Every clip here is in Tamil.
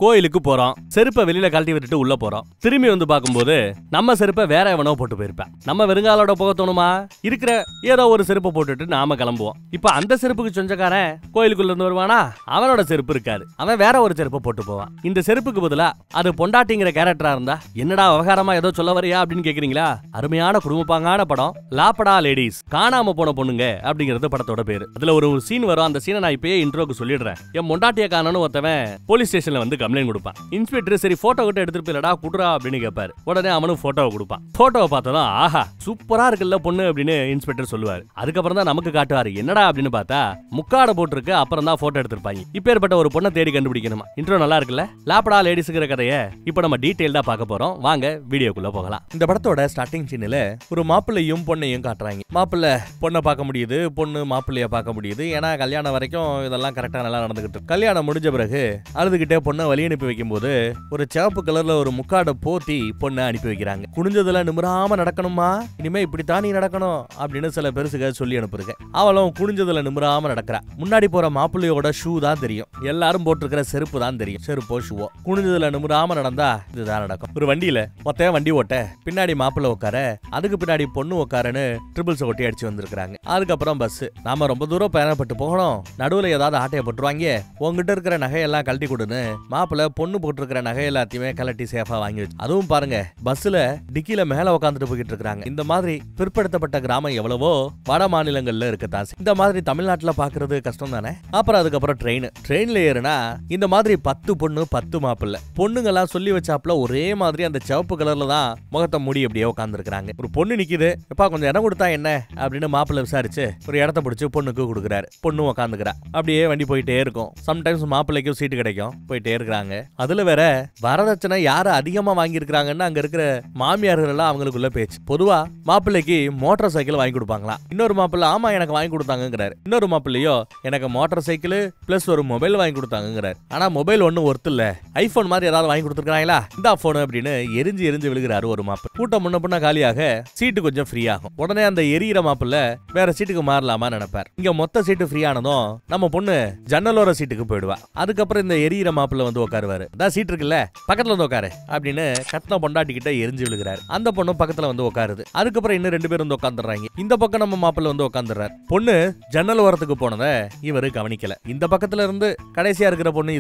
கோயிலுக்கு போறோம், செருப்பை வெளியில கழட்டி விட்டுட்டு உள்ள போறோம். திரும்பி வந்து பார்க்கும்போது நம்ம செருப்பை வேற எவனோ போட்டு போயிருப்பேன். நம்ம வெறுங்காலோட போக தோணுமா? இருக்கிற ஏதோ ஒரு செருப்பை போட்டுட்டு நாம கிளம்புவோம். இப்ப அந்த செருப்புக்கு சொந்தக்காரன் கோயிலுக்குள்ள இருந்து வருவானா? அவனோட செருப்பு இருக்காது, அவன் வேற ஒரு செருப்பை போட்டு போவான். இந்த செருப்புக்கு பதிலா அது பொண்டாட்டிங்கிற கேரக்டரா இருந்தா என்னடா விவகாரமா ஏதோ சொல்ல வரியா அப்படின்னு கேக்குறீங்களா? அருமையான குடும்பப்பாங்கான படம் லாப்படா லேடிஸ், காணாம போன பொண்ணுங்க அப்படிங்கிறது படத்தோட பேரு. அதுல ஒரு சீன் வரும். அந்த சீனை நான் இப்பயே இன்ட்ரோக்கு சொல்லிடுறேன். என் பொண்டாட்டிய காணோன்னு ஒருத்தவன் போலீஸ் ஸ்டேஷன்ல வந்து கம்ப்ளைண்ட் கொடுப்பான். இன்ஸ்பெக்டர் சரி போட்டோ கிட்ட எடுத்துட்டு போயிடா குடுறா அப்படின்னு கேட்பாரு. உடனே அவனும் போட்டோவை கொடுப்பான். போட்டோவை பார்த்ததும் ஆஹா சூப்பரா இருக்குல்ல பொண்ணு அப்படின்னு இன்ஸ்பெக்டர் சொல்லுவாரு. அதுக்கப்புறம் தான் நமக்கு காட்டுவாரு. என்னடா அப்படின்னு பார்த்தா முக்காட போட்டுருக்கு. அப்புறம் தான் போட்டோ எடுத்திருப்பாங்க. இப்பேற்பட்ட ஒரு பொண்ணை தேடி கண்டுபிடிக்கணுமா? இன்ட்ரோ நல்லா இருக்குல்ல? லாப்படா லேடிஸ்ங்கிற கதையை இப்ப நம்ம டீடைல்டா பார்க்க போறோம். வாங்க வீடியோக்குள்ள போகலாம். இந்த படத்தோட ஸ்டார்டிங் சீன்ல ஒரு மாப்பிள்ளையும் பொண்ணையும் காட்டுறாங்க. மாப்பிள்ளை பொண்ணை பார்க்க முடியுது, பொண்ணு மாப்பிள்ளைய பார்க்க முடியுது. ஏன்னா கல்யாணம் வரைக்கும் இதெல்லாம் கரெக்டா நல்லா நடந்துகிட்டு. கல்யாணம் முடிஞ்ச பிறகு அழுதுகிட்டே பொண்ணை வழி அனுப்பி வைக்கும் போது ஒரு சிவப்பு கலர்ல ஒரு முக்காட போத்தி பொண்ணை அனுப்பி வைக்கிறாங்க. குனிஞ்சதுல நிமிராம நடக்கணுமா, இனிமே இப்படித்தான் நீ நடக்கணும் அப்படின்னு சில பெருசுக சொல்லி அனுப்புறீங்க. அவளும் குனிஞ்சதுல நிமிராம நடக்கிறா. முன்னாடி போற மாப்பிள்ளையோட ஷூ தான் தெரியும், எல்லாரும் போட்டிருக்கிற செருப்பு தான் தெரியும். செருப்போ ஷூவோ குனிஞ்சதுல நிமிராம நடந்தா இதுதான் நடக்கும். ஒரு வண்டியில மொத்த வண்டி ஓட்ட பின்னாடி மாப்பிள்ளை உட்கார, அதுக்கு பின்னாடி பொண்ணு உட்காரன்னு ட்ரிபிள்ஸ் ஒட்டி அடிச்சு வந்திருக்காங்க. அதுக்கப்புறம் பஸ். நாம ரொம்ப தூரம் பயணப்பட்டு போகணும், நடுவுல ஏதாவது ஆட்டைய போட்டுருவாங்க, உங்ககிட்ட இருக்கிற நகையெல்லாம் கழட்டி கொடுன்னு மாப்பிள்ள பொண்ணு போட்டிருக்கிற நகை எல்லாத்தையுமே கலட்டி சேஃபா வாங்கி வச்சு. அதுவும் பாருங்க பஸ்ல டிக்கில மேல உட்காந்துட்டு போயிட்டு இருக்காங்க. இந்த மாதிரி பிற்படுத்தப்பட்ட கிராமம் எவ்வளவோ வட மாநிலங்கள்ல இருக்கத்தான். இந்த மாதிரி தமிழ்நாட்டுல பாக்குறது கஷ்டம் தானே. அப்புறம் அதுக்கப்புறம் ட்ரெயின்ல ஏறுனா இந்த மாதிரி 10 பொண்ணு 10 மாப்பிள்ள. பொண்ணுங்க எல்லாம் சொல்லி வச்சாப்ல ஒரே மாதிரி அந்த சிவப்பு கலர்ல தான் முகத்தை மூடி அப்படியே உட்கார்ந்து இருக்காங்க. ஒரு பொண்ணு நிக்குது, எப்பா கொஞ்சம் இடம் கொடுத்தா என்ன அப்படின்னு மாப்பிள்ள விசாரிச்சு ஒரு இடத்த பிடிச்சு பொண்ணுக்கு கொடுக்குறாரு. பொண்ணு உட்காந்துக்கிறா. அப்படியே வண்டி போயிட்டே இருக்கும். சம்டைம்ஸ் மாப்பிள்ளைக்கும் சீட்டு கிடைக்கும். போயிட்டே இருக்கிறாங்க. அதுல வேற வரதட்சணை யாரு அதிகமா வாங்கி இருக்காங்கன்னு அங்க இருக்கிற மாமியார்கள் எல்லாம் அவங்களுக்குள்ள பேச்சு. பொதுவா மாப்பிள்ளைக்கு மோட்டார் சைக்கிள் வாங்கி கொடுப்பாங்களாம். இன்னொரு மாப்பிள்ளை ஆமா எனக்கு வாங்கி கொடுத்தாங்கிறாரு. இன்னொரு மாப்பிள்ளையோ எனக்கு மோட்டார் சைக்கிள் பிளஸ் ஒரு மொபைல் வாங்கி கொடுத்தாங்கிறாரு. ஆனா மொபைல் ஒன்னும் ஒர்த்து இல்ல, ஐபோன் மாதிரி ஏதாவது வாங்கி கொடுத்துருக்காங்களா இந்த போன் அப்படின்னு எரிஞ்சு விழுகிறாரு ஒரு மாப்பிள்ளை. கூட்டம் முன்ன பின்ன காலியாக சீட்டு கொஞ்சம் ஃப்ரீ ஆகும். உடனே அந்த எரியிற மாப்பிள்ளை வேற சீட்டுக்கு மாறலாமா நினைப்பார். இங்க மொத்த சீட்டு ஃப்ரீ ஆனதும் நம்ம பொண்ணு ஜன்னலோர சீட்டுக்கு போயிடுவா. அதுக்கப்புறம் இந்த எரியிற மாப்பிள்ளை வந்து உட்காருவாரு. அதான் சீட் இருக்குல்ல பக்கத்துல வந்து உட்காரு அப்படின்னு கட்டின பொண்டாட்டிக்கிட்ட எரிஞ்சு விழுகிறாரு. அந்த பொண்ணு பக்கத்துல வந்து உட்காருது. அதுக்கப்புறம் இன்னும் 2 பேர் வந்து உட்காந்துறாங்க. இந்த பக்கம் நம்ம மாப்பிள்ள வந்து உட்காந்துறாரு. பொண்ணு ஜன்னல் ஓரத்துக்கு போனத இவரு கவனிக்கல. இந்த பக்கத்துல இருந்து கடைசியா இருக்கிற பொண்ணு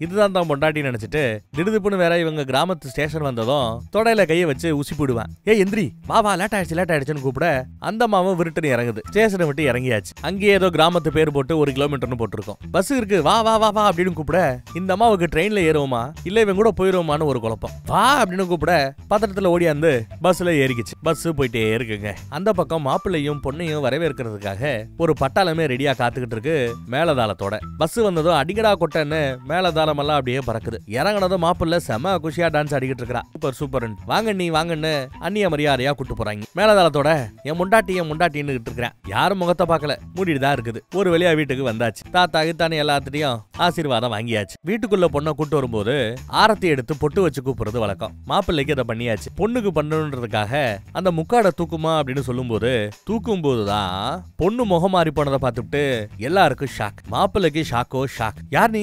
இதுதான் தான் பொண்டாட்டி நினைச்சிட்டு திடுதிப்புன்னு வேற இவங்க கிராமத்து ஸ்டேஷன் வந்ததும் தொடையில கையை வச்சு உசி போடுவான். ஏ எந்திரி வா லேட் ஆயிடுச்சுன்னு கூப்பிட அந்த மாவும் விருட்டுன்னு இறங்குது. ஸ்டேஷனை விட்டு இறங்கியாச்சு. அங்கேயே ஏதோ கிராமத்து பேர் போட்டு 1 கிலோமீட்டர்னு போட்டிருக்கோம். பஸ் இருக்கு வா அப்படின்னு கூப்பிட இந்த அம்மாவுக்கு ட்ரெயின்ல ஏறுவோமா இல்ல இவன் கூட போயிருவோமான்னு ஒரு குழப்பம். வா அப்படின்னு கூப்பிட பத்திரத்துல ஓடியாந்து பஸ்ல ஏறிக்கிச்சு. பஸ் போயிட்டே இருக்குங்க. அந்த பக்கம் மாப்பிள்ளையும் பொண்ணையும் வரவேற்கிறதுக்காக ஒரு பட்டாளமே ரெடியா காத்துக்கிட்டு இருக்கு மேலதாளத்தோட. பஸ் வந்ததும் அடிக்கடா கொட்டன்னு மேலதாளம் எல்லாம் அப்படியே பறக்குது. இறங்கினதும் மாப்பிள்ளை செம குஷியா டான்ஸ் ஆடிக்கிட்டு இருக்கா. சூப்பர் வாங்கன்னு அந்நிய மரியாதையா கூட்டு போறாங்க. மேலதாளத்தோட என் முண்டாட்டின்னு இருக்கிறேன். யாரும் முகத்தை பார்க்கல, மூடிட்டு தான் இருக்குது. ஒரு வழியா வீட்டுக்கு வந்தாச்சு. தாத்தா கித்தானே எல்லாத்திட்டையும் ஆசீர்வாதம் வாங்கியாச்சு. வீட்டுக்குள்ள பொண்ணை கூட்டு வரும்போது ஆரத்தி எடுத்து பொட்டு வச்சு கூப்பிடுறது வழக்கம். மாப்பிள்ளைக்கு அதை பண்ணியாச்சு. பொண்ணுக்கு பண்ணணுன்றதுக்காக அந்த முக்காட தூக்குமா அப்படின்னு சொல்லும் போதுதான் பொண்ணு முகம் மாறி போனதை பார்த்துட்டு எல்லாருக்கும் ஷாக். மாப்பிள்ளைக்கு ஷாக். யார்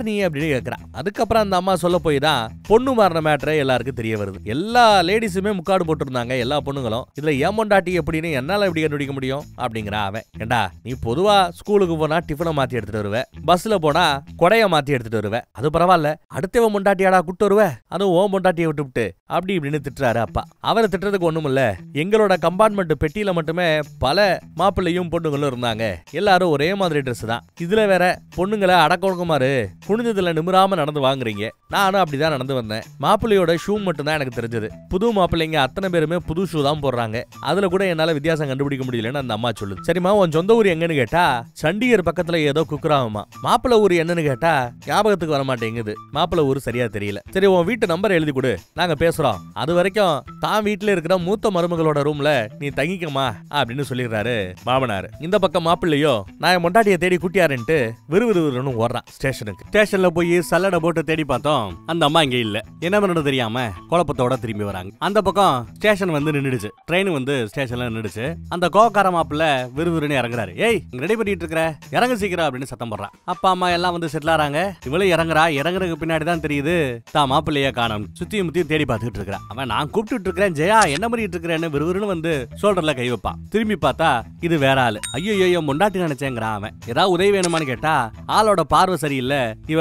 நீ அப்படின்னு கேக்குறா. அதுக்கப்புறம் அந்த அம்மா சொல்ல போய் தான் பொண்ணு மாறின மேட்டரை எல்லாருக்கும் தெரிய வருது. எல்லா லேடிஸுமே முக்காடு போட்டுருந்தாங்க, எல்லா பொண்ணுங்களும். இதுல ஏன் பொண்டாட்டி எப்படின்னு என்னால எப்படி கண்டுபிடிக்க முடியும் அப்படிங்கிற அவன். ஏண்டா நீ பொதுவா ஸ்கூலுக்கு போனா டிஃபனை மாத்தி எடுத்துட்டு வருவ, பஸ்ல போனா கொடைய மாத்தி எடுத்துட்டு வருவ, அது பரவாயில்ல அடுத்தவன் பொண்டாட்டியாடா கூட்டு வருவ, அதுவும் ஓம் பொண்டாட்டியை விட்டு அப்படி இப்படின்னு திட்டுறாரு அப்பா. அவரை திட்டுறதுக்கு ஒண்ணும் இல்ல, எங்களோட கம்பார்ட்மெண்ட் பெட்டியில மட்டுமே பல மாப்பிள்ளையும் பொண்ணுங்களும் இருந்தாங்க, எல்லாரும் ஒரே மாதிரி ட்ரெஸ் தான். இதுல வேற பொண்ணுங்களை அடக்கொடுக்குமாறு குனிஞ்சதுல நிமிராம நடந்து வாங்குறீங்க. நானும் அப்படிதான் நடந்து வந்தேன். மாப்பிள்ளையோட ஷூ மட்டும் தான் எனக்கு தெரிஞ்சது. புது மாப்பிள்ளைங்க அத்தனை பேருமே புது ஷூ தான் போடுறாங்க. அதுல கூட என்னால வித்தியாசம் கண்டுபிடிக்க முடியலன்னு அந்த அம்மா சொல்லுது. சரிமா உன் சொந்த ஊர் எங்கன்னு கேட்டா சண்டிகர் பக்கத்துல ஏதோ குக்குராமா. மாப்பிள்ளை ஊர் என்னன்னு கேட்டா ஞாபகத்துக்கு வர மாட்டேங்குது. மாப்பிள்ளை ஊர் சரியா தெரியல. சரி உன் வீட்டு நம்பர் எழுதி கொடு, நாங்க பேசுறோம். அது வரைக்கும் தான் வீட்டுல இருக்கிற மூத்த மருமகளோட ரூம்ல நீ தங்கிக்கமா அப்படின்னு சொல்லிடுறாரு மாமனார். இந்த பக்கம் மாப்பிள்ளையோ நான் மொண்டாட்டியை தேடி கூட்டியாருன்ட்டு விறுவிறுன்னு ஓடுறான் ஸ்டேஷனுக்கு. ஸ்டேஷன்ல போய் சல்லடை போட்டு தேடி பார்த்தோம், அந்த அம்மா இங்க இல்ல. என்ன பண்ணணும் தெரியாம குழப்பத்தோட திரும்பி வராங்க. அந்த பக்கம் ஸ்டேஷன் வந்து நின்னுடுச்சு. ட்ரெயின் வந்து ஸ்டேஷன்ல நின்னுடுச்சு. அந்த கோக்கார மாப்பிள்ளை விறுவிறுன்னு இறங்குறாரு. ஏய் ரெடி பண்ணிட்டு இருக்கிற, இறங்க சீக்கிரம் அப்படின்னு சத்தம் போடுறான். அப்பா அம்மா எல்லாம் வந்து செட்டில் ஆறாங்க. இவளும் இறங்குறா இறங்குறதுக்கு பின்னாடி தான் தெரியுது தான் மாப்பிள்ளைய காணோம். சுத்தியும் முத்தியும் தேடி பார்த்துட்டு இருக்கிறான். அவன் நான் கூப்பிட்டு இருக்கிறேன் ஜெயா என்ன பண்ணிட்டு இருக்கிறேன்னு விறுவிறுன்னு வந்து ஷோல்டர்ல கை வைப்பான். திரும்பி பார்த்தா இது வேற ஆளு. ஐயோ முண்டாட்டி நினைச்சேங்கிறான் அவன். ஏதாவது உதவி வேணுமான்னு கேட்டா ஆளோட பார்வை சரியில்லை, இவ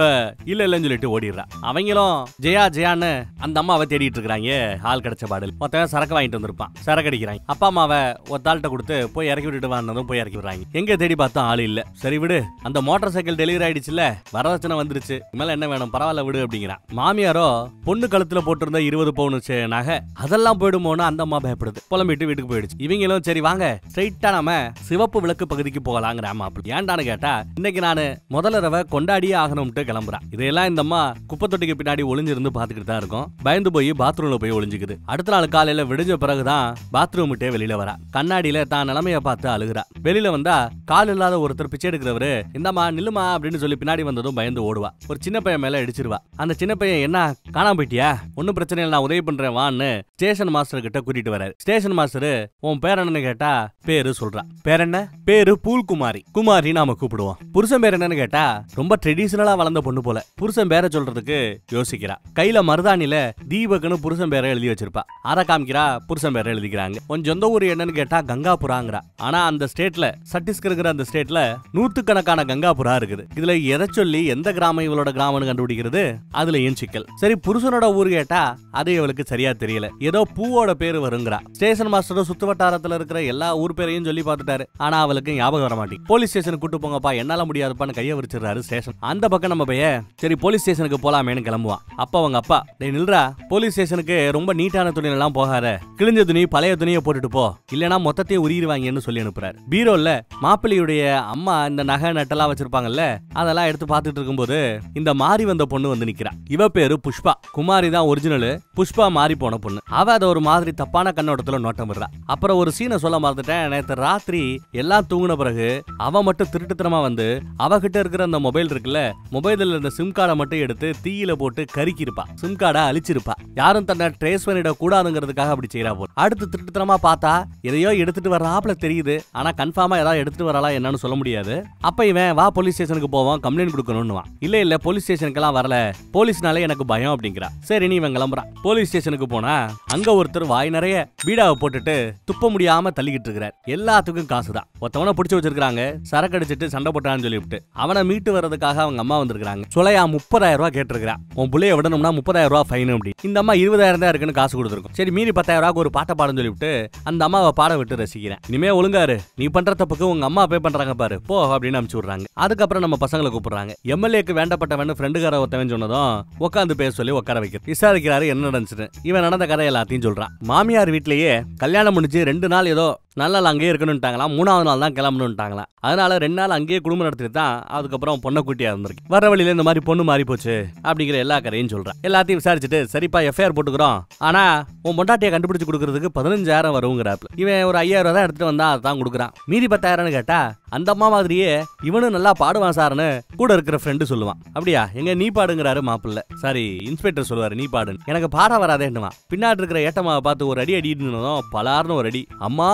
இல்லன்னு சொல்லிட்டு ஓடிடுறான். அவங்களும் ஜெயான்னு அந்த அம்மாவை தேடிட்டு இருக்கிறாங்க. ஆள் கிடைச்ச பாடல் மொத்தம் சரக்கு வாங்கிட்டு வந்திருப்பான். சரக்கு அடிக்கிறாங்க. அப்பா அம்மாவை ஒத்தாள்கிட்ட கொடுத்து போய் இறக்கி விட்டுட்டு வந்ததும் போய் இறக்கி விடுறாங்க. எங்க தேடி பார்த்தா ஆள் இல்ல. சரி விடு, அந்த மோட்டார் சைக்கிள் டெலிவரி ஆயிடுச்சுல, வரதட்சணை வந்துருச்சு, மேல என்ன வேணும் பரவாயில்ல விடு அப்படிங்கிறான். மாமியாரோ பொண்ணு கழுத்துல போட்டிருந்த 20 பவுன் நகை அதெல்லாம் போயிடுமோன்னு அந்த அம்மா பயப்படுது. புலம்பிட்டு வீட்டுக்கு போயிடுச்சு. இவங்களும் சரி வாங்க ஸ்ட்ரைட்டா நாம சிவப்பு விளக்கு பகுதிக்கு போகலாங்கிற மாப்பிள்ளை. ஏன்டான்னு கேட்டா இன்னைக்கு நானு முதல்ல ரவை கொண்டாடியே ஆகணும்ட்டு கிளம்புறான். இதையெல்லாம் இந்த அம்மா குப்பை தொட்டிக்கு பின்னாடி ஒளிஞ்சிருந்து பாத்துக்கிட்டு தான் இருக்கும். பயந்து போய் பாத்ரூம்ல போய் ஒளிஞ்சுக்குது. அடுத்த நாள் காலையில விடிஞ்ச பிறகுதான் பாத்ரூம் விட்டே வெளியில வரா. கண்ணாடியில தான் நிலைமைய பார்த்து அழுகுறா. வெளியில வந்தா கால் இல்லாத ஒருத்தர் பிச்சை எடுக்கிறவரு இந்தம்மா நில்லுமா அப்படின்னு சொல்லி பின்னாடி வந்ததும் பயந்து ஓடுவா. ஒரு சின்ன பையன் மேல இடிச்சிருவா. அந்த சின்ன பையன் என்ன காணாம போயிட்டியா, ஒன்னும் பிரச்சனை இல்லை நான் உதவி பண்றேன் வான்னு ஸ்டேஷன் மாஸ்டர் கிட்ட கூட்டிட்டு வராரு. ஸ்டேஷன் மாஸ்டர் உன் பேர் என்னன்னு கேட்டா பேரு சொல்றா. பேர் என்ன? பேரு பூல்குமாரி. குமாரி நாம கூப்பிடுவோம். புருஷன் பேர் என்னன்னு கேட்டா ரொம்ப ட்ரெடிஷனலா வளர்ந்த பொண்ணு போல. புருஷன் பேரை சொல்றதுக்கு யோசிக்கிறா. கையில மருதாணில தீபக்னு புருஷன் பேரை எழுதி வச்சிருப்பா. அத காமிக்கிறா, புருஷன் பேரை எழுதிக்கிறாங்க. உன் சொந்த ஊர் என்னன்னு கேட்டா கங்காபுராங்கிறா. ஆனா அந்த ஸ்டேட்ல சத்தீஸ்கர் அந்த ஸ்டேட்ல நூத்துக்கணக்கான கங்காபுரா இருக்குது. இதுல எதை சொல்லி எந்த கிராமம் இவளோட கிராமம்னு கண்டுபிடிக்கிறது அதுலயும் சிக்கல். சரி புருஷனோட ஊர் கேட்டா அது இவளுக்கு சரியா தெரியல. ஏதோ பூவோட பேரு வருங்கிறா. ஸ்டேஷன் மாஸ்டர் சுத்து வட்டாரத்துல இருக்கிற எல்லா ஊர் பேரையும் சொல்லி பார்த்துட்டாரு. ஆனா அவளுக்கு ஞாபகம் வர மாட்டேங்குது. போலீஸ் ஸ்டேஷனுக்கு கூட்டு போங்கப்பா என்னால முடியாதுப்பான்னு கைய விரிச்சிடுறாரு ஸ்டேஷன். அந்த பக்கம் நம்ம பையன் சரி போலீஸ் ஸ்டேஷனுக்கு போலாமேன்னு கிளம்புவான். அப்ப அவங்க அப்பா டேய் நில்றா, போலீஸ் ஸ்டேஷனுக்கு ரொம்ப நீட்டான துணி எல்லாம் போகாத, கிழிஞ்ச துணி பழைய துணியை போட்டுட்டு போ, இல்லனா மொத்தத்தையும் உரியிருவாங்கன்னு சொல்லி அனுப்புறாரு. பீரோல மாப்பிள்ளையுடைய அம்மா இந்த நகை நட்டெல்லாம் வச்சிருப்பாங்கல்ல அதெல்லாம் எடுத்து பார்த்துட்டு இருக்கும்போது இந்த மாறி வந்த பொண்ணு வந்து நிக்கிறா. இவ பேரு புஷ்பா. குமாரி தான் ஒரிஜினல், புஷ்பா மாறி போன பொண்ணு. அவ அத ஒரு மாதிரி தப்பான கண்ணோட்டத்துல நோட்டம் விடுறா. அப்புறம் ஒரு சீனை சொல்ல மறந்துட்டேன். நேத்து ராத்திரி எல்லாம் தூங்கின பிறகு அவ மட்டும் திருட்டுத்தனமா வந்து அவகிட்ட இருக்கிற அந்த மொபைல் இருக்குல்ல, மொபைல்ல இருந்த சிம் கார்டை மட்டும் எடுத்து தீயில போட்டு கருக்கிருப்பா. சிம் கார்டை அழிச்சிருப்பா. யாரும் தன்னை ட்ரேஸ் பண்ணிட கூடாதுங்கிறதுக்காக அப்படி செய்யறா போல. அடுத்து திருட்டுத்தனமா பார்த்தா எதையோ எடுத்துட்டு வர்றாப்ல தெரியுது. ஆனா கன்ஃபார்மா ஏதாவது எடுத்துட்டு வரலா என்னன்னு சொல்ல முடியாது. அப்ப இவன் வா போலீஸ் ஸ்டேஷனுக்கு போவோம் கம்ப்ளைண்ட் கொடுக்கணும்னு. இல்ல போலீஸ் ஸ்டேஷனுக்கு எல்லாம் வரல, போலீஸ்னாலே எனக்கு பயம் அப்படிங்கிறா. சரி நீ இவன் கிளம்புறான். போலீஸ் ஸ்டேஷனுக்கு போனா அங்க ஒருத்தர் வாய் நிறைய பீடாவை போட்டுட்டு துப்ப முடியாம தள்ளிக்கிட்டு இருக்கிறார். எல்லாத்துக்கும் காசுதான். ஒருத்தவனை பிடிச்சு வச்சிருக்காங்க, சரக்கு அடிச்சிட்டு சண்டை போட்டான்னு சொல்லிவிட்டு அவனை மீட்டு வர்றதுக்காக அவங்க அம்மா வந்திருக்காங்க. சொலையா 30,000 ரூபாய் கேட்டிருக்கான். உன் புள்ளைய விடணும்னா 30,000 ரூபாய் ஃபைன் அப்படி. இந்த அம்மா 20,000 தான் இருக்குன்னு காசு கொடுத்துருக்கும். சரி மீறி 10,000 ரூபாய்க்கு ஒரு பாட்டை பாடன்னு சொல்லிவிட்டு அந்த அம்மாவை பாட விட்டு ரசிக்கிறேன். இனிமே ஒழுங்காரு, நீ பண்ற தப்புக்கு உங்க அம்மா பே பண்றாங்க பாரு போ அப்படின்னு அனுப்பிச்சு விடுறாங்க. அதுக்கப்புறம் நம்ம பசங்களை கூப்பிடுறாங்க. எம்எல்ஏக்கு வேண்டப்பட்டவன் ஃப்ரெண்டுக்கார ஒருத்தவன் சொன்னதும் உட்காந்து பேச சொல்லி உட்கார வைக்கிறது. விசாரிக்கிறாரு என்ன நடந்துச்சு. இவன் நடந்த கதை எல்லாத்தையும் சொல்றான். மாமியார் வீட்லயே கல்யாணம் முடிஞ்சு 2 நாள் ஏதோ நல்ல நாள் அங்கேயே இருக்கணும்ட்டாங்களாம். 3ஆவது நாள் தான் கிளம்பணும்ட்டாங்களாம். அதனால 2 நாள் அங்கேயே குடும்பம் நடத்திட்டு தான் அதுக்கப்புறம் பொண்ணை கூட்டியா இருந்திருக்கு. வர வழியில இந்த மாதிரி பொண்ணு மாறி போச்சு அப்படிங்கிற எல்லா கதையும் சொல்றான். எல்லாத்தையும் விசாரிச்சுட்டு சரிப்பா எஃப்ஐஆர் போட்டுக்கிறோம், ஆனா உன் பொண்டாட்டியை கண்டுபிடிச்சு கொடுக்கறதுக்கு 15,000 வருங்கிறாப்ல. இவன் ஒரு 5,000 தான் எடுத்துட்டு வந்தா அதான் கொடுக்குறான். மீதி 10,000 கேட்டா அந்த அம்மா மாதிரியே இவனும் நல்லா பாடுவான் சார்னு கூட இருக்கிற ஃப்ரெண்டு சொல்லுவான். அப்படியா எங்க நீ பாடுங்கிறாரு மாப்பிள்ள. சாரி இன்ஸ்பெக்டர் சொல்லுவாரு நீ பாடுன்னு. எனக்கு பாட வராதேன்னுவான். பின்னாடி இருக்கிற ஏட்டமாவை பார்த்து ஒரு அடி அடினதும் பலார்னு ஒரு அடி அம்மா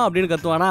அப்படின்னு கத்துவானா.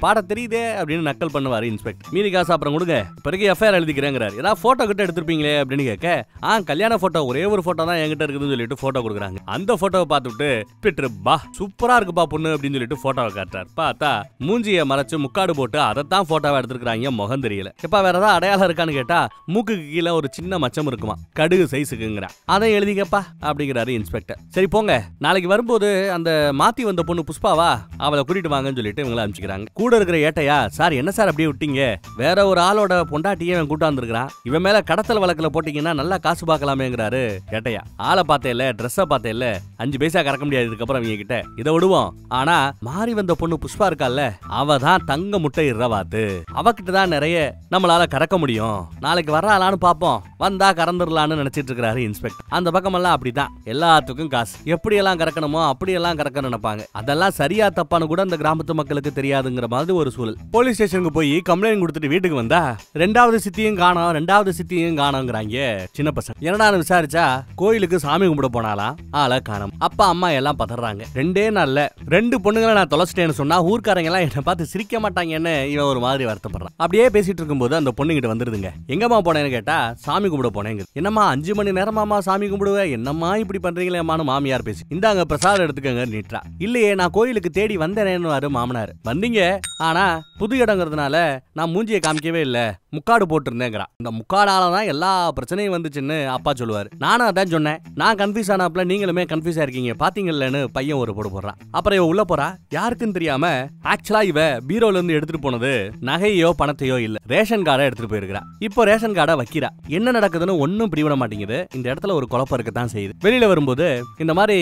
பாட தெரியுதே அப்படின்னு நக்கல் பண்ணுவாரு இன்ஸ்பெக்டர். மீதி காசு அப்புறம் கொடுங்க, பிறகு எஃப்ஐஆர் எழுதிக்கிறேங்கிறாரு. ஏதாவது போட்டோ கிட்ட எடுத்திருப்பீங்களே அப்படின்னு கேட்க கல்யாண போட்டோ ஒரே ஒரு போட்டோ தான் என்கிட்ட இருக்குதுன்னு சொல்லிட்டு போட்டோ கொடுக்குறாங்க. அந்த போட்டோவை பார்த்துட்டு பிட்ரு பா சூப்பரா இருக்குப்பா பொண்ணு அப்படின்னு சொல்லிட்டு போட்டோவை காட்டுறாரு. பார்த்தா மூஞ்சியை மறைச்சு முக்காடு போட்டு அதைத்தான் போட்டோவை எடுத்துருக்காங்க. முகம் தெரியல. எப்ப வேற ஏதாவது அடையாளம் இருக்கான்னு கேட்டா மூக்குக்கு கீழே ஒரு சின்ன மச்சம் இருக்குமா, கடுகு சைஸுக்குங்கிறான். அதை எழுதிக்கப்பா அப்படிங்கிறாரு இன்ஸ்பெக்டர். சரி போங்க, நாளைக்கு வரும்போது அந்த மாத்தி வந்த பொண்ணு புஷ்பாவா அவளை கூட்டிட்டு வாங்கன்னு சொல்லிட்டு இவங்களை அனுப்பிச்சுக்கிறாங்க. கூட இருக்கிற ஏட்டையா சார் என்ன சார் அப்படியே விட்டீங்க, வேற ஒரு ஆளோட பொண்டாட்டியே இவன் கூட்டாந்துருக்கான், இவன் மேல கடத்தல் வழக்குல போட்டீங்கன்னா நல்லா காசு பார்க்கலாமேங்கிறாரு ஏட்டையா. ஆளை பார்த்தே இல்ல, ட்ரெஸ்ஸை பார்த்தே இல்ல, 5 பைசா கறக்க முடியாது இதுக்கப்புறம் இவங்க கிட்ட, இதை விடுவோம். ஆனா மாறி வந்த பொண்ணு புஷ்பா இருக்கால, அவ தான் தங்க முட்டை இரவாத்து, அவகிட்ட தான் நிறைய நம்மளால கறக்க முடியும், நாளைக்கு வர்றாளான்னு பாப்போம், வந்தா கறந்துடலான்னு நினைச்சிட்டு இருக்கிறாரு இன்ஸ்பெக்டர். அந்த பக்கம் எல்லாம் அப்படிதான், எல்லாத்துக்கும் காசு, எப்படி எல்லாம் கறக்கணுமோ அப்படி எல்லாம் கறக்க நினைப்பாங்க. அதெல்லாம் சரியா தப்பான்னு கூட அந்த கிராமத்து மக்களுக்கு தெரியாதுங்கிற மாதிரி ஒரு சூழல். போலீஸ் ஸ்டேஷனுக்கு போய் கம்ப்ளைண்ட் கொடுத்துட்டு வீட்டுக்கு வந்தா 2வது சித்தியும் காணோம், 2வது சித்தியும் காணோங்கிறாங்க சின்ன பசங்க. என்னடான்னு விசாரிச்சா கோயிலுக்கு சாமி கும்பிட போனாலாம், ஆளை காணோம். அப்பா அம்மா எல்லாம் பதறாங்க. 2 நாள்ல 2 பொண்ணுங்களை நான் தொலைச்சிட்டேன்னு சொன்னா ஊர்க்காரங்க எல்லாம் என்ன பார்த்து சிரிக்க மாட்டாங்கன்னு இவன் ஒரு மாதிரி வருத்தப்படுறான். அப்படியே பேசிட்டு இருக்கும்போது அந்த பொண்ணுகிட்ட வந்துருதுங்க. எங்கம்மா போனேன்னு கேட்டா சாமி கும்பிட போனேங்க. என்னம்மா 5 மணி நேரமாமா சாமி கும்பிடுவேன், என்னம்மா இப்படி பண்றீங்களேம்மான்னு மாமியார் பேசி, இந்தாங்க பிரசாதம் எடுத்துக்கங்க நீட்டா. இல்லையே நான் கோயிலுக்கு தேடி வந்தேன்னு மாமனார். வந்தீங்க, ஆனா புது இடங்கிறதுனால நான் மூஞ்சியை காமிக்கவே இல்ல, முக்காடு போட்டிருந்தேங்கிறா. இந்த முக்காடாலதான் எல்லா பிரச்சனையும் வந்துச்சுன்னு அப்பா சொல்லுவாரு. நானும் அதான் சொன்னேன். நான் கன்ஃபியூஸ் ஆனப்பல நீங்களுமே கன்ஃபியூஸ் ஆயிருக்கீங்க பாத்தீங்கன்னு பையன் ஒரு போடுறான். அப்புறம் இவ உள்ள போறா. யாருக்குன்னு தெரியாம ஆக்சுவலா இவ பீரோல இருந்து எடுத்துட்டு போனது நகையோ பணத்தையோ இல்ல, ரேஷன் கார்டை எடுத்துட்டு போயிருக்கா. இப்போ ரேஷன் கார்டை வைக்கிறா. என்ன நடக்குதுன்னு ஒன்னும் பிடிவிட மாட்டேங்குது. இந்த இடத்துல ஒரு குழப்பம் இருக்கத்தான் செய்யுது. வெளியில வரும்போது இந்த மாதிரி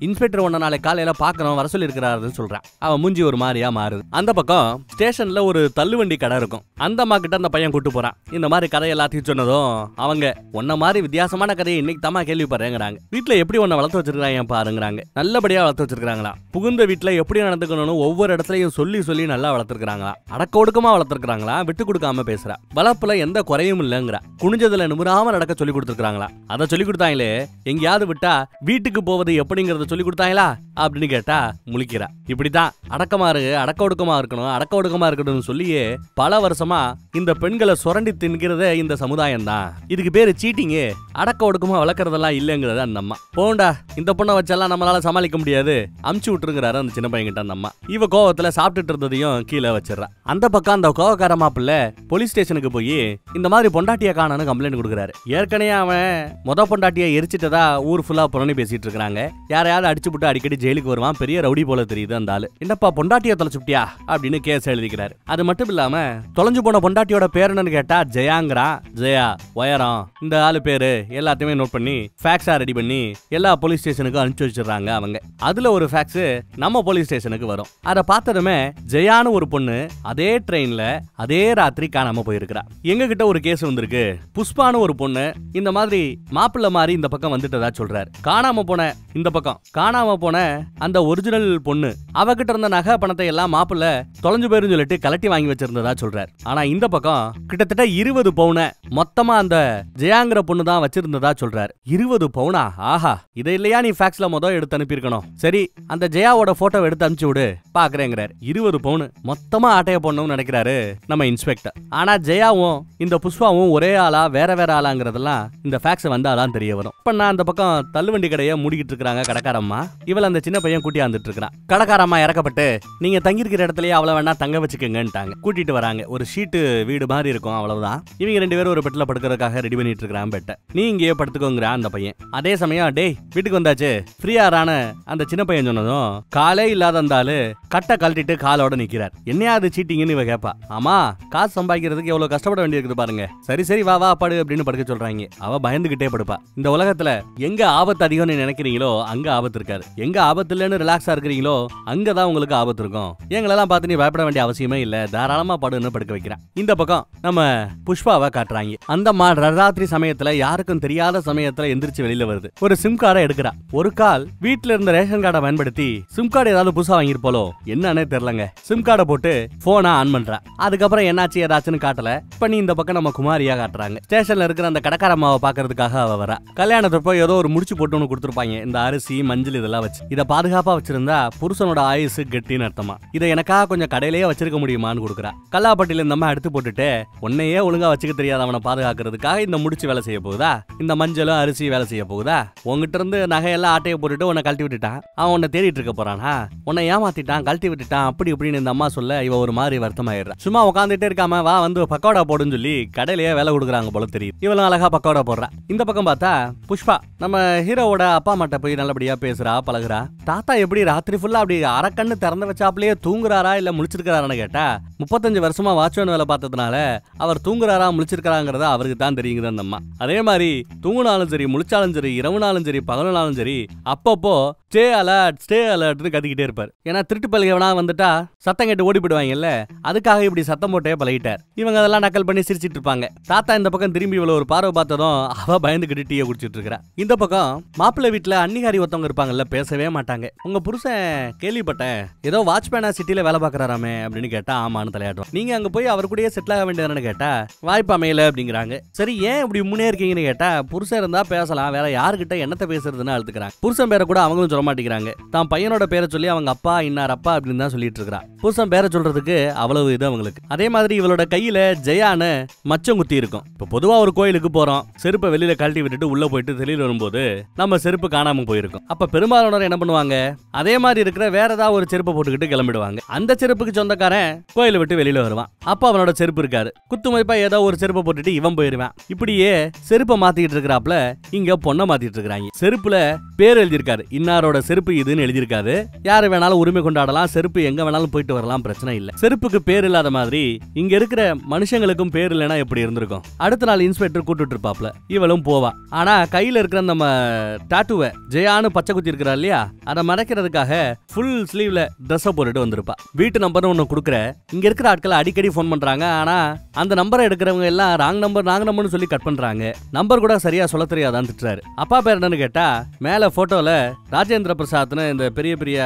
இன்ஸ்பெக்டர் ஒன்ன நாளை காலையில பாக்கணும் வர சொல்லி இருக்கிறாருன்னு சொல்றான். அவன் மூஞ்சி ஒரு மாதிரியா மாறுது. அந்த பக்கம் ஸ்டேஷன்ல ஒரு தள்ளுவண்டி கடை இருக்கும். அந்த அம்மா கிட்ட அந்த பையன் கூட்டு போறான். இந்த மாதிரி கதை எல்லாத்தையும் சொன்னதும் அவங்க ஒன்ன மாதிரி வித்தியாசமான கதையை இன்னைக்கு தம்மா கேள்விப்படுறேங்கிறாங்க. வீட்டுல எப்படி ஒன்ன வளர்த்து வச்சிருக்காங்க பாருங்கிறாங்க. நல்லபடியா வளர்த்து வச்சிருக்காங்களா. புகுந்த வீட்டுல எப்படி நடந்துக்கணும்னு ஒவ்வொரு இடத்துலயும் சொல்லி சொல்லி நல்லா வளர்த்திருக்காங்களா. அடக்க ஒடுக்கமா வளர்த்திருக்காங்களா. விட்டு கொடுக்காம பேசுறா. வளர்ப்புல எந்த குறையும் இல்லங்கிறா. குனிஞ்சதுல நிமிராம நடக்க சொல்லி கொடுத்திருக்காங்களா. அதை சொல்லி கொடுத்தாங்களே, எங்கேயாவது விட்டா வீட்டுக்கு போவது எப்படிங்கறத சொல்லி கொடுத்தாங்களா அப்படின்னு கேட்டா முழிக்கிறா. இப்படித்தான் அடக்கமா இருக்கு, அடக்க ஒடுக்கமா இருக்கணும், அடக்க ஒடுக்கமா இருக்கணும்னு சொல்லியே பல வருஷமா இந்த பெண்களை சுரண்டி தின்கிறதே இந்த சமுதாயம் தான். இதுக்கு பேரு சீட்டிங்கு. அடக்க ஒடுக்கமா வளர்க்கறதெல்லாம் இல்லங்கிறது அந்த அம்மா. போண்டா, இந்த பொண்ணை வச்செல்லாம் நம்மளால சமாளிக்க முடியாது, அமுச்சு விட்டுருங்கிறாரு அந்த சின்ன பையன் கிட்ட அந்த அம்மா. இவ கோவத்துல சாப்பிட்டுட்டு இருந்ததையும் கீழே வச்சிடறா. அந்த பக்கம் அந்த கோவக்கார மாப்பிள்ள போலீஸ் ஸ்டேஷனுக்கு போய் இந்த மாதிரி பொண்டாட்டிய காணன்னு கம்ப்ளைண்ட் கொடுக்குறாரு. ஏற்கனவே அவன் பொண்டாட்டியை எரிச்சிட்டதா ஊர் ஃபுல்லா புறணி பேசிட்டு இருக்காங்க. யாரையாவது அடிச்சு விட்டு அடிக்கடி ஜெயிலுக்கு வருவான். பெரிய ரவுடி போல தெரியுது அந்த ஆளு. என்னப்பா பொண்டாட்டிய தொலைச்சுட்டியா அப்படின்னு கேஸ் எழுதிக்கிறாரு. அது மட்டும் இல்லாம தொலைஞ்சு போன பொண்டாட்டியோட பேர் என்னன்னு கேட்டா ஜெயாங்கிறா. ஜெயா உயரம் இந்த ஆளு பேரு எல்லாத்தையுமே நோட் பண்ணி ஃபேக்ஸா ரெடி பண்ணி எல்லா போலீஸ் ஸ்டேஷனுக்கும் அனுப்பிச்சு வச்சிடறாங்க அவங்க. அதுல ஒரு ஃபேக்ஸ் நம்ம போலீஸ் ஸ்டேஷனுக்கு வரும். அதை பார்த்ததுமே ஜெயான்னு ஒரு பொண்ணு அதே ட்ரெயின்ல அதே ராத்திரி காணாம போயிருக்கிறா. எங்க கிட்ட ஒரு கேஸ் வந்திருக்கு. புஷ்பான்னு ஒரு பொண்ணு இந்த மாதிரி மாப்பிள்ள மாதிரி இந்த பக்கம் வந்துட்டதா சொல்றாரு. காணாம போன இந்த பக்கம் காணாம போன அந்த ஒரிஜினல் பொண்ணு அவகிட்ட இருந்த நகை பணத்தை எல்லாம் மாப்பிள்ள தொலைஞ்சு போயிருந்து சொல்லிட்டு கலட்டி வாங்கி வச்சிருந்ததா சொல்றாரு. ஆனா இந்த பக்கம் கிட்டத்தட்ட 20 பவுன மொத்தமா அந்த ஜெயாங்கிற பொண்ணு தான் வச்சிருந்ததா சொல்றாரு. 20 பவுனா? ஆஹா, இதை இல்லையா நீ ஃபேக்ஸ்ல எடுத்து அனுப்பியிருக்கணும். சரி, அந்த ஜெயாவோட போட்டோ எடுத்து அனுப்பிச்சு விடு பாக்குறேங்கிறாரு. 20 பவுன் மொத்தமா ஆட்டைய போடணும்னு நினைக்கிறாரு நம்ம இன்ஸ்பெக்டர். ஆனா ஜெயாவும் இந்த புஷ்பாவும் ஒரே ஆளா வேற வேற ஆளாங்கிறதெல்லாம் இந்த ஃபேக்ஸ் வந்தாதான் தெரிய வரும். இப்ப நான் அந்த பக்கம் தள்ளுவண்டி கடையை மூடிக்கிட்டு இருக்காங்க கடைக்காரம்மா. இவள் அந்த சின்ன பையன் கூட்டி வந்துட்டு இருக்கான். கடைக்காரம்மா இறக்கப்பட்டு நீங்க தங்கியிருக்கிற இடத்துலயே அவளை வேணா தங்க வச்சுக்கங்கன்ட்டாங்க. கூட்டிட்டு வராங்க. ஒரு ஷீட்டு வீடு மாதிரி இருக்கும், அவ்வளவுதான். இவங்க 2 பேரும் ஒரு பெட்ல படுக்கிறதுக்காக ரெடி பண்ணிட்டு இருக்கான் பெட்டை. நீ இங்கேயே படுத்துக்கோங்கிற அந்த பையன். அதே சமயம் டேய் வீட்டுக்கு வந்தாச்சு ஃப்ரீயாரான அந்த சின்ன பையன் சொன்னதும் காலே இல்லாத அந்த ஆளு கட்டை கழட்டிட்டு காலோட நிக்கிறார். என்னையாவது சீட்டிங்னு இவ கேப்பா. ஆமா, காசு சம்பாதிக்கிறதுக்கு எவ்வளவு கஷ்டப்பட வேண்டியிருக்குது பாருங்க. சரி சரி வா வா படு அப்படின்னு படுக்க சொல்றாங்க. அவ பயந்துகிட்டே படுப்பா. இந்த உலகத்துல எங்க ஆபத்து அதிகம்னு நினைக்கிறீங்களோ அங்க ஆபத்து இருக்காது. எங்க ஆபத்து இல்லைன்னு ரிலாக்ஸா இருக்கிறீங்களோ அங்கதான் உங்களுக்கு ஆபத்து இருக்கும். எங்களெல்லாம் பார்த்து நீ பயப்பட வேண்டிய அவசியமே இல்ல, தாராளமா படுன்னு படுக்க வைக்கிறான். இந்த பக்கம் நம்ம புஷ்பாவை காட்டுறாங்க. அந்த ராத்திரி சமயத்துல யாருக்கும் தெரியாத சமயத்துல எந்திரிச்சு வெளியில வருது. ஒரு சிம் கார்டை எடுக்கிறா. ஒரு கால் வீட்டுல இருந்த ரேஷன் கார்டை பயன்படுத்தி சிம் கார்டு ஏதாவது புதுசா வாங்கிருப்போலோ என்னன்னே தெரியலங்க. சிம் கார்டை போட்டு போனை ஆன் பண்றா. அதுக்கப்புறம் என்னாச்சு ஏதாச்சுன்னு காட்டல. பண்ணி இந்த பக்கம் நம்ம குமாரியா காட்டுறாங்க. ஸ்டேஷன்ல இருக்கிற அந்த கடைக்காரம்மாவை பாக்குறதுக்காக அவ வரா. கல்யாணத்தப்போ ஏதோ ஒரு முடிச்சு போட்டு ஒன்று கொடுத்துருப்பாங்க. இந்த அரிசி மஞ்சள் இதெல்லாம் வச்சு இதை பாதுகாப்பா வச்சிருந்தா புருஷனோட ஆயுசு கெட்டின்னு அர்த்தமா. இதை எனக்காக கொஞ்சம் கடையிலேயே வச்சிருக்க முடியுமான்னு கொடுக்குறா. கல்லாப்பட்டியில இந்த அம்மா எடுத்து போட்டுட்டு உன்னையே ஒழுங்கா வச்சுக்க தெரியாத அவனை பாதுகாக்கிறதுக்காக இந்த முடிச்சு வேலை செய்ய போகுதா, இந்த மஞ்சளும் அரிசி வேலை செய்ய போகுதா, உங்ககிட்ட இருந்து நகையெல்லாம் ஆட்டையை போட்டுட்டு உன்னை கழட்டி விட்டுட்டான். அவன் உன்னை தேடிட்டு இருக்க போறானா, உன்னை ஏமாத்திட்டான், கழட்டி விட்டுட்டான் அப்படி இப்படின்னு இந்த அம்மா சொல்ல இவ ஒரு மாதிரி வருத்தமாயிடுறா. சும்மா உட்காந்துட்டே இருக்காம வா வந்து பக்கோடா போடுன்னு சொல்லி கடையிலேயே வேலை கொடுக்குறாங்க போல தெரியுது. இவளும் அழகா பக்கோடா போடுறா. இந்த பக்கம் பார்த்தா புஷ்பா நம்ம ஹீரோவோட அப்பா அம்மாட்ட போய் நல்லபடியா பேசுறா பழகுறா. தாத்தா எப்படி ராத்திரி ஃபுல்லா அப்படி அரக்கண்ணு திறந்து வச்சாப்லயே தூங்குறாரா இல்ல முழிச்சிருக்காரான்னு கேட்டா 35 வருஷமா வாட்ச்மேன் வேலை பார்த்ததுனால அவர் தூங்குறாரா முழிச்சிருக்காங்கிறத அவருக்கு தான் தெரியுங்குது அந்த அம்மா. அதே மாதிரி தூங்குனாலும் சரி முழிச்சாலும் சரி இரவுனாலும் சரி பகலுனாலும் சரி அப்பப்போ ஸ்டே அலர்ட்னு கத்திக்கிட்டே இருப்பார். ஏன்னா திருட்டு பழகவனா வந்துட்டா சத்தம் கேட்டு ஓடி போயிடுவாங்கல்ல, அதுக்காக இப்படி சத்தம் போட்டே பழகிட்டார். இவங்க அதெல்லாம் நக்கல் பண்ணி சிரிச்சிட்டு இருப்பாங்க. தாத்தா இந்த பக்கம் திரும்பி இவ்வளவு ஒரு பார்வை பார்த்ததும் அவ பயந்துகிட்டு டீயை குடிச்சிட்டு இருக்கா. இந்த பக்கம் மாப்பிள்ளை வீட்டுல அன்னிகாரி ஒருத்தவங்க இருப்பாங்கல்ல, பேசவே மாட்டாங்க. உங்க புருஷன் கேள்விப்பட்டேன் ஏதோ வாட்ச்மேனா சிட்டில வேலை பாக்குறாராமே அப்படின்னு கேட்டா ஆமான்னு தலையாடுவோம். நீங்க அங்க போய் அவர் கூடயே செட்டில் ஆக வேண்டியதுன்னு கேட்டா வாய்ப்பு அமையல அப்படிங்கிறாங்க. சரி ஏன் இப்படி முன்னே இருக்கீங்கன்னு கேட்டா புருஷன் இருந்தா பேசலாம், வேற யாருக்கிட்ட என்னத்தை பேசுறதுன்னு அழுத்துக்கிறாங்க. புருஷன் பேரை கூட அவங்களும் சொல்ல மாட்டேங்கிறாங்க. தான் பையனோட பேரை சொல்லி அவங்க அப்பா இன்னார் அப்பா அப்படின்னு தான் சொல்லிட்டு இருக்கிறான். புருஷன் பேரை சொல்றதுக்கு அவ்வளவு இது அவங்களுக்கு. அதே மாதிரி இவளோட கையில ஜெயான்னு மச்சம் குத்தி இருக்கும். இருக்கும். இப்ப பொதுவா ஒரு கோயிலுக்கு போறோம், செருப்பை வெளியில கழட்டி விட்டுட்டு உள்ள போயிட்டு வெளியில வரும்போது நம்ம செருப்பு காணாம போயிருக்கும். அப்ப பெரும்பாலானோர் என்ன பண்ணுவாங்க, அதே மாதிரி இருக்கிற வேற ஏதாவது ஒரு செருப்பை போட்டுக்கிட்டு கிளம்பிடுவாங்க. அந்த செருப்புக்கு சொந்தக்காரன் கோயிலை விட்டு வெளியில வருவான். அப்ப அவனோட செருப்பு இருக்காரு. குத்து மதிப்பா ஏதோ ஒரு செருப்பை போட்டுட்டு இவன் போயிருவான். இப்படியே செருப்பை மாத்திட்டு இருக்கிறாப்ல இங்க பொண்ணை மாத்திட்டு இருக்காங்க. செருப்புல பேர் எழுதியிருக்காரு, இன்னாரோட செருப்பு இதுன்னு எழுதியிருக்காரு. யாரு வேணாலும் உரிமை கொண்டாடலாம், செருப்பு எங்க வேணாலும் போயிட்டு வரலாம், பிரச்சனை இல்ல. செருப்புக்கு பேர் இல்லாத மாதிரி இங்க இருக்கிற மனுஷங்களுக்கும் பேர் இல்லைன்னா எப்படி இருந்திருக்கும். அடுத்த நாள் இன்ஸ்பெக்டர் கூட்டிட்டு இருப்பாப்ல, இவளும் போவா. ஆனா கையில இருக்கிற நம்ம டாட்டூவை ஜெயான்னு பச்சை குத்தி இருக்கிறா இல்லையா, அதை மறைக்கிறதுக்காக ஃபுல் ஸ்லீவ்ல ட்ரெஸ் போட்டுட்டு வந்திருப்பா. வீட்டு நம்பர் ஒன்னு கொடுக்குற, இங்க இருக்கிற ஆட்கள் அடிக்கடி போன் பண்றாங்க. ஆனா அந்த நம்பரை எடுக்கிறவங்க எல்லாம் ராங் நம்பர்னு சொல்லி கட் பண்றாங்க. நம்பர் கூட சரியா சொல்ல தெரியாதான் திட்டுறாரு. அப்பா பேர் என்னன்னு கேட்டா மேல போட்டோல ராஜேந்திர பிரசாத்னு இந்த பெரிய பெரிய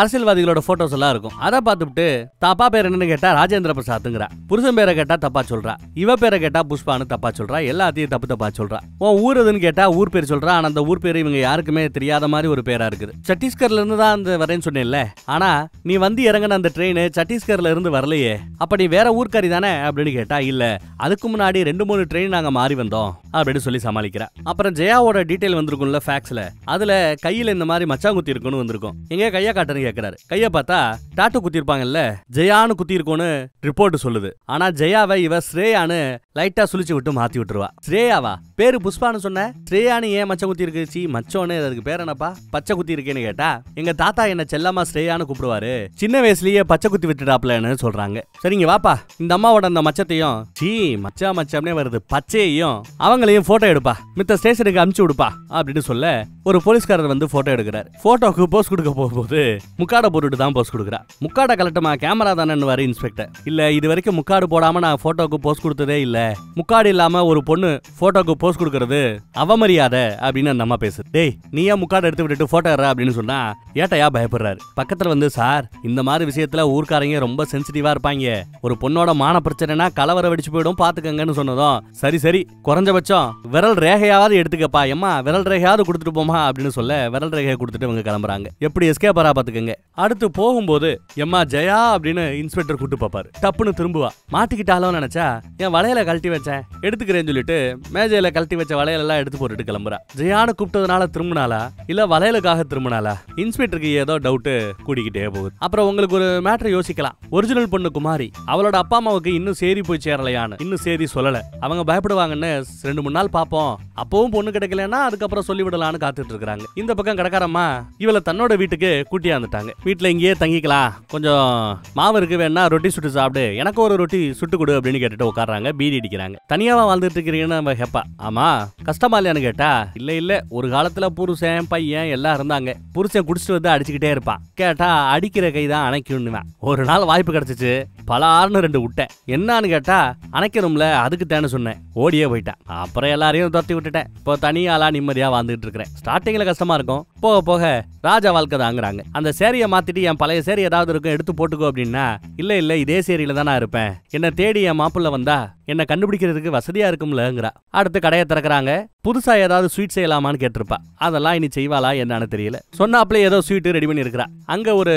அரசியல்வாதிகளோட போட்டோஸ் எல்லாம் இருக்கும். அதை பார்த்துட்டு அப்பா பேர் என்னன்னு கேட்டா ராஜேந்திர பிரசாத்ங்கிறா. புருஷன் பேரை கேட்டா தப்பா சொல்றா, இவ பேரை கேட்டா புஷ்பான்னு தப்பா சொல்றா, எல்லாத்தையும் தப்பா சொல்றா. உன் ஊர் எதுன்னு கேட்டா ஊர் பேர் சொல்றா. ஆனா அந்த ஊர் பேர் இவங்க யாருக்குமே தெரியாத மாதிரி ஒரு பேரா இருக்குது. சத்தீஸ்கர்ல இருந்து தான் அந்த வரேன்னு சொன்னேன்ல, ஆனா நீ வந்து இறங்கின அந்த ட்ரெயின் சத்தீஸ்கர்ல இருந்து வரலையே, அப்ப நீ வேற ஊர்க்காரி தானே அப்படின்னு கேட்டா இல்ல, அதுக்கு முன்னாடி 2-3 ட்ரெயின் நாங்க மாறி வந்தோம் அப்படின்னு சொல்லி சமாளிக்கிறா. அப்புறம் ஜெயாவோட டீடைல் வந்திருக்கும்ல ஃபேக்ஸ்ல, அதுல கையில இந்த மாதிரி மச்சான் குத்தி இருக்குன்னு வந்திருக்கும். எங்க கையா காட்டுன்னு கேக்குறாரு. கைய பார்த்தா டாட்டு குத்தி இருப்பாங்கல்ல, ஜெயான்னு குத்தி இருக்கும்னு ரிப்போர்ட் சொல்லுது. ஆனா ஜெயாவை இவ ஸ்ரேயான்னு லைட்டா சுழிச்சு விட்டு மாத்தி விட்டுருவா. ஸ்ரேயாவா பேரு புஷ்பான்னு சொன்ன, ஸ்ரேயான்னு ஏன் மச்ச குத்தி இருக்கு, சி மச்சோன்னு அதுக்கு பேர் என்னப்பா பச்சை குத்தி இருக்கேன்னு கேட்டா எங்க தாத்தா என்ன செல்லமா ஸ்ரேயான்னு கூப்பிடுவாரு, சின்ன வயசுலயே பச்சை குத்தி விட்டுடாப்லன்னு சொல்றாங்க. சரிங்க வாப்பா, இந்த அம்மாவோட அந்த மச்சத்தையும் சீ மச்சாம்னே வருது பச்சையையும் அவங்களையும் போட்டோ எடுப்பா, மித்த ஸ்டேஷனுக்கு அனுப்பிச்சு விடுப்பா அப்படின்னு சொல்ல ஒரு போலீஸ்காரர் வந்து போட்டோ எடுக்கிறார். போட்டோக்கு போஸ்ட் கொடுக்க போகும்போது முக்காடை போட்டுட்டு தான் போஸ்ட் கொடுக்குறா. முக்காடை கலட்டுமா கேமரா தானே வர இன்ஸ்பெக்டர். இல்ல இது வரைக்கும் முக்காடு போடாம நான் போட்டோக்கு போஸ்ட் கொடுத்ததே இல்ல, முக்காடு இல்லாம ஒரு பொண்ணு போட்டோக்கு போஸ்ட் கொடுக்கறது அவமரியாதை அப்படின்னு அந்த அம்மா பேசு. டேய் நீ ஏன் முக்காடு எடுத்து விட்டுட்டு போட்டோ எடுற அப்படின்னு சொன்னா ஏட்டையா பயப்படுறாரு. பக்கத்துல வந்து சார் இந்த மாதிரி விஷயத்துல ஊர்க்காரங்க ரொம்ப சென்சிட்டிவா இருப்பாங்க, ஒரு பொண்ணோட மான பிரச்சனைனா கலவர வெடிச்சு போயிடும் பாத்துக்கங்கன்னு சொன்னதும் சரி சரி குறைஞ்சபட்சம் விரல் ரேகையாவது எடுத்துக்கப்பா, எம்மா விரல் ரேகையாவது கொடுத்துட்டு போமா அப்படின்னு சொல்ல விரல் ரேகையை கொடுத்துட்டு இவங்க கிளம்புறாங்க. எப்படி எஸ்கேப் ஆறா பாத்துக்கங்க. அடுத்து போகும்போது எம்மா ஜெயா அப்படின்னு இன்ஸ்பெக்டர் கூட்டு பாப்பாரு. டப்புன்னு திரும்புவா. மாட்டிக்கிட்டாலும் நினைச்சா என் வளையல கழட்டி வச்சேன் எடுத்துக்கிறேன்னு சொல்லிட்டு மேஜையில கழட்டி வச்ச வளையல் எல்லாம் எடுத்து போட்டுட்டு கிளம்புறா. ஜெயான்னு கூப்பிட்டதுனால திரும்பினாலா இல்ல வளையலுக்காக திரும்பினாலா, இன்ஸ்பெக்டருக்கு ஏதோ டவுட் கூடிக்கிட்டே போகுது. அப்புறம் உங்களுக்கு ஒரு மேட்டர் யோசிக்கலாம், ஒரிஜினல் பொண்ணு குமாரி அவளோட அப்பா அம்மாவுக்கு இன்னும் சேரி போய் சேரலையான்னு, இன்னும் சேரி சொல்லல, அவங்க பயப்படுவாங்கன்னு 2-3 நாள் பாப்போம், அப்பவும் பொண்ணு கிடைக்கலன்னா அதுக்கப்புறம் சொல்லிவிடலான்னு காத்துட்டு இருக்காங்க. இந்த பக்கம் கடைக்காரம்மா இவளை தன்னோட வீட்டுக்கு கூட்டியாந்துட்டாங்க. வீட்டுல இங்கேயே தங்கிக்கலாம், கொஞ்சம் மாவு இருக்கு வேணா ரொட்டி சுட்டு சாப்பிடு, எனக்கு ஒரு ரொட்டி சுட்டு கொடு அப்படின்னு கேட்டுட்டு உட்கார்றாங்க. பீடி அடிக்கிறாங்க. தனியாவா வாழ்ந்துட்டு இருக்கிறீங்கன்னு நம்ம கேப்பா. ஆமா கஷ்டமா இல்லையான்னு கேட்டா இல்ல ஒரு காலத்துல புருஷன் பையன் எல்லாம் இருந்தாங்க, புருஷன் குடிச்சிட்டு வந்து அடிச்சுக்கிட்டே இருப்பான், கேட்டா அடிக்கிற கைதான் அணைக்கணும்னுவேன். ஒரு நாள் வாய்ப்பு கிடைச்சிச்சு, பலார்னு 2 விட்டேன், என்னன்னு கேட்டா அணைக்கணும்ல அதுக்கு தேன்னு சொன்னேன், ஓடியே போயிட்டேன். அப்புறம் எல்லாரையும் துரத்தி விட்டுட்டேன், இப்போ தனியாளா நிம்மதியா வாழ்ந்துட்டு இருக்கிறேன். ஸ்டார்டிங்ல கஷ்டமா இருக்கும், போக போக ராஜா வாழ்க்கை தாங்கிறாங்க. அந்த சேரியை மாத்திட்டு என் பழைய சேரி ஏதாவது இருக்கும் எடுத்து போட்டுக்கோ அப்படின்னா இல்ல இதே சேரியில தான் நான் இருப்பேன், என்ன தேடி என் மாப்பிள்ள வந்தா என்ன கண்டுபிடிக்கிறதுக்கு வசதியா இருக்கும்லங்கிறா. அடுத்து கடையை திறக்கிறாங்க. புதுசா ஏதாவது ஸ்வீட் செய்யலாமான்னு கேட்டிருப்பா. அதெல்லாம் இனி செய்வாளா என்னன்னு தெரியல. சொன்னாப்ல ஏதோ ஸ்வீட் ரெடி பண்ணி இருக்கிறா. அங்க ஒரு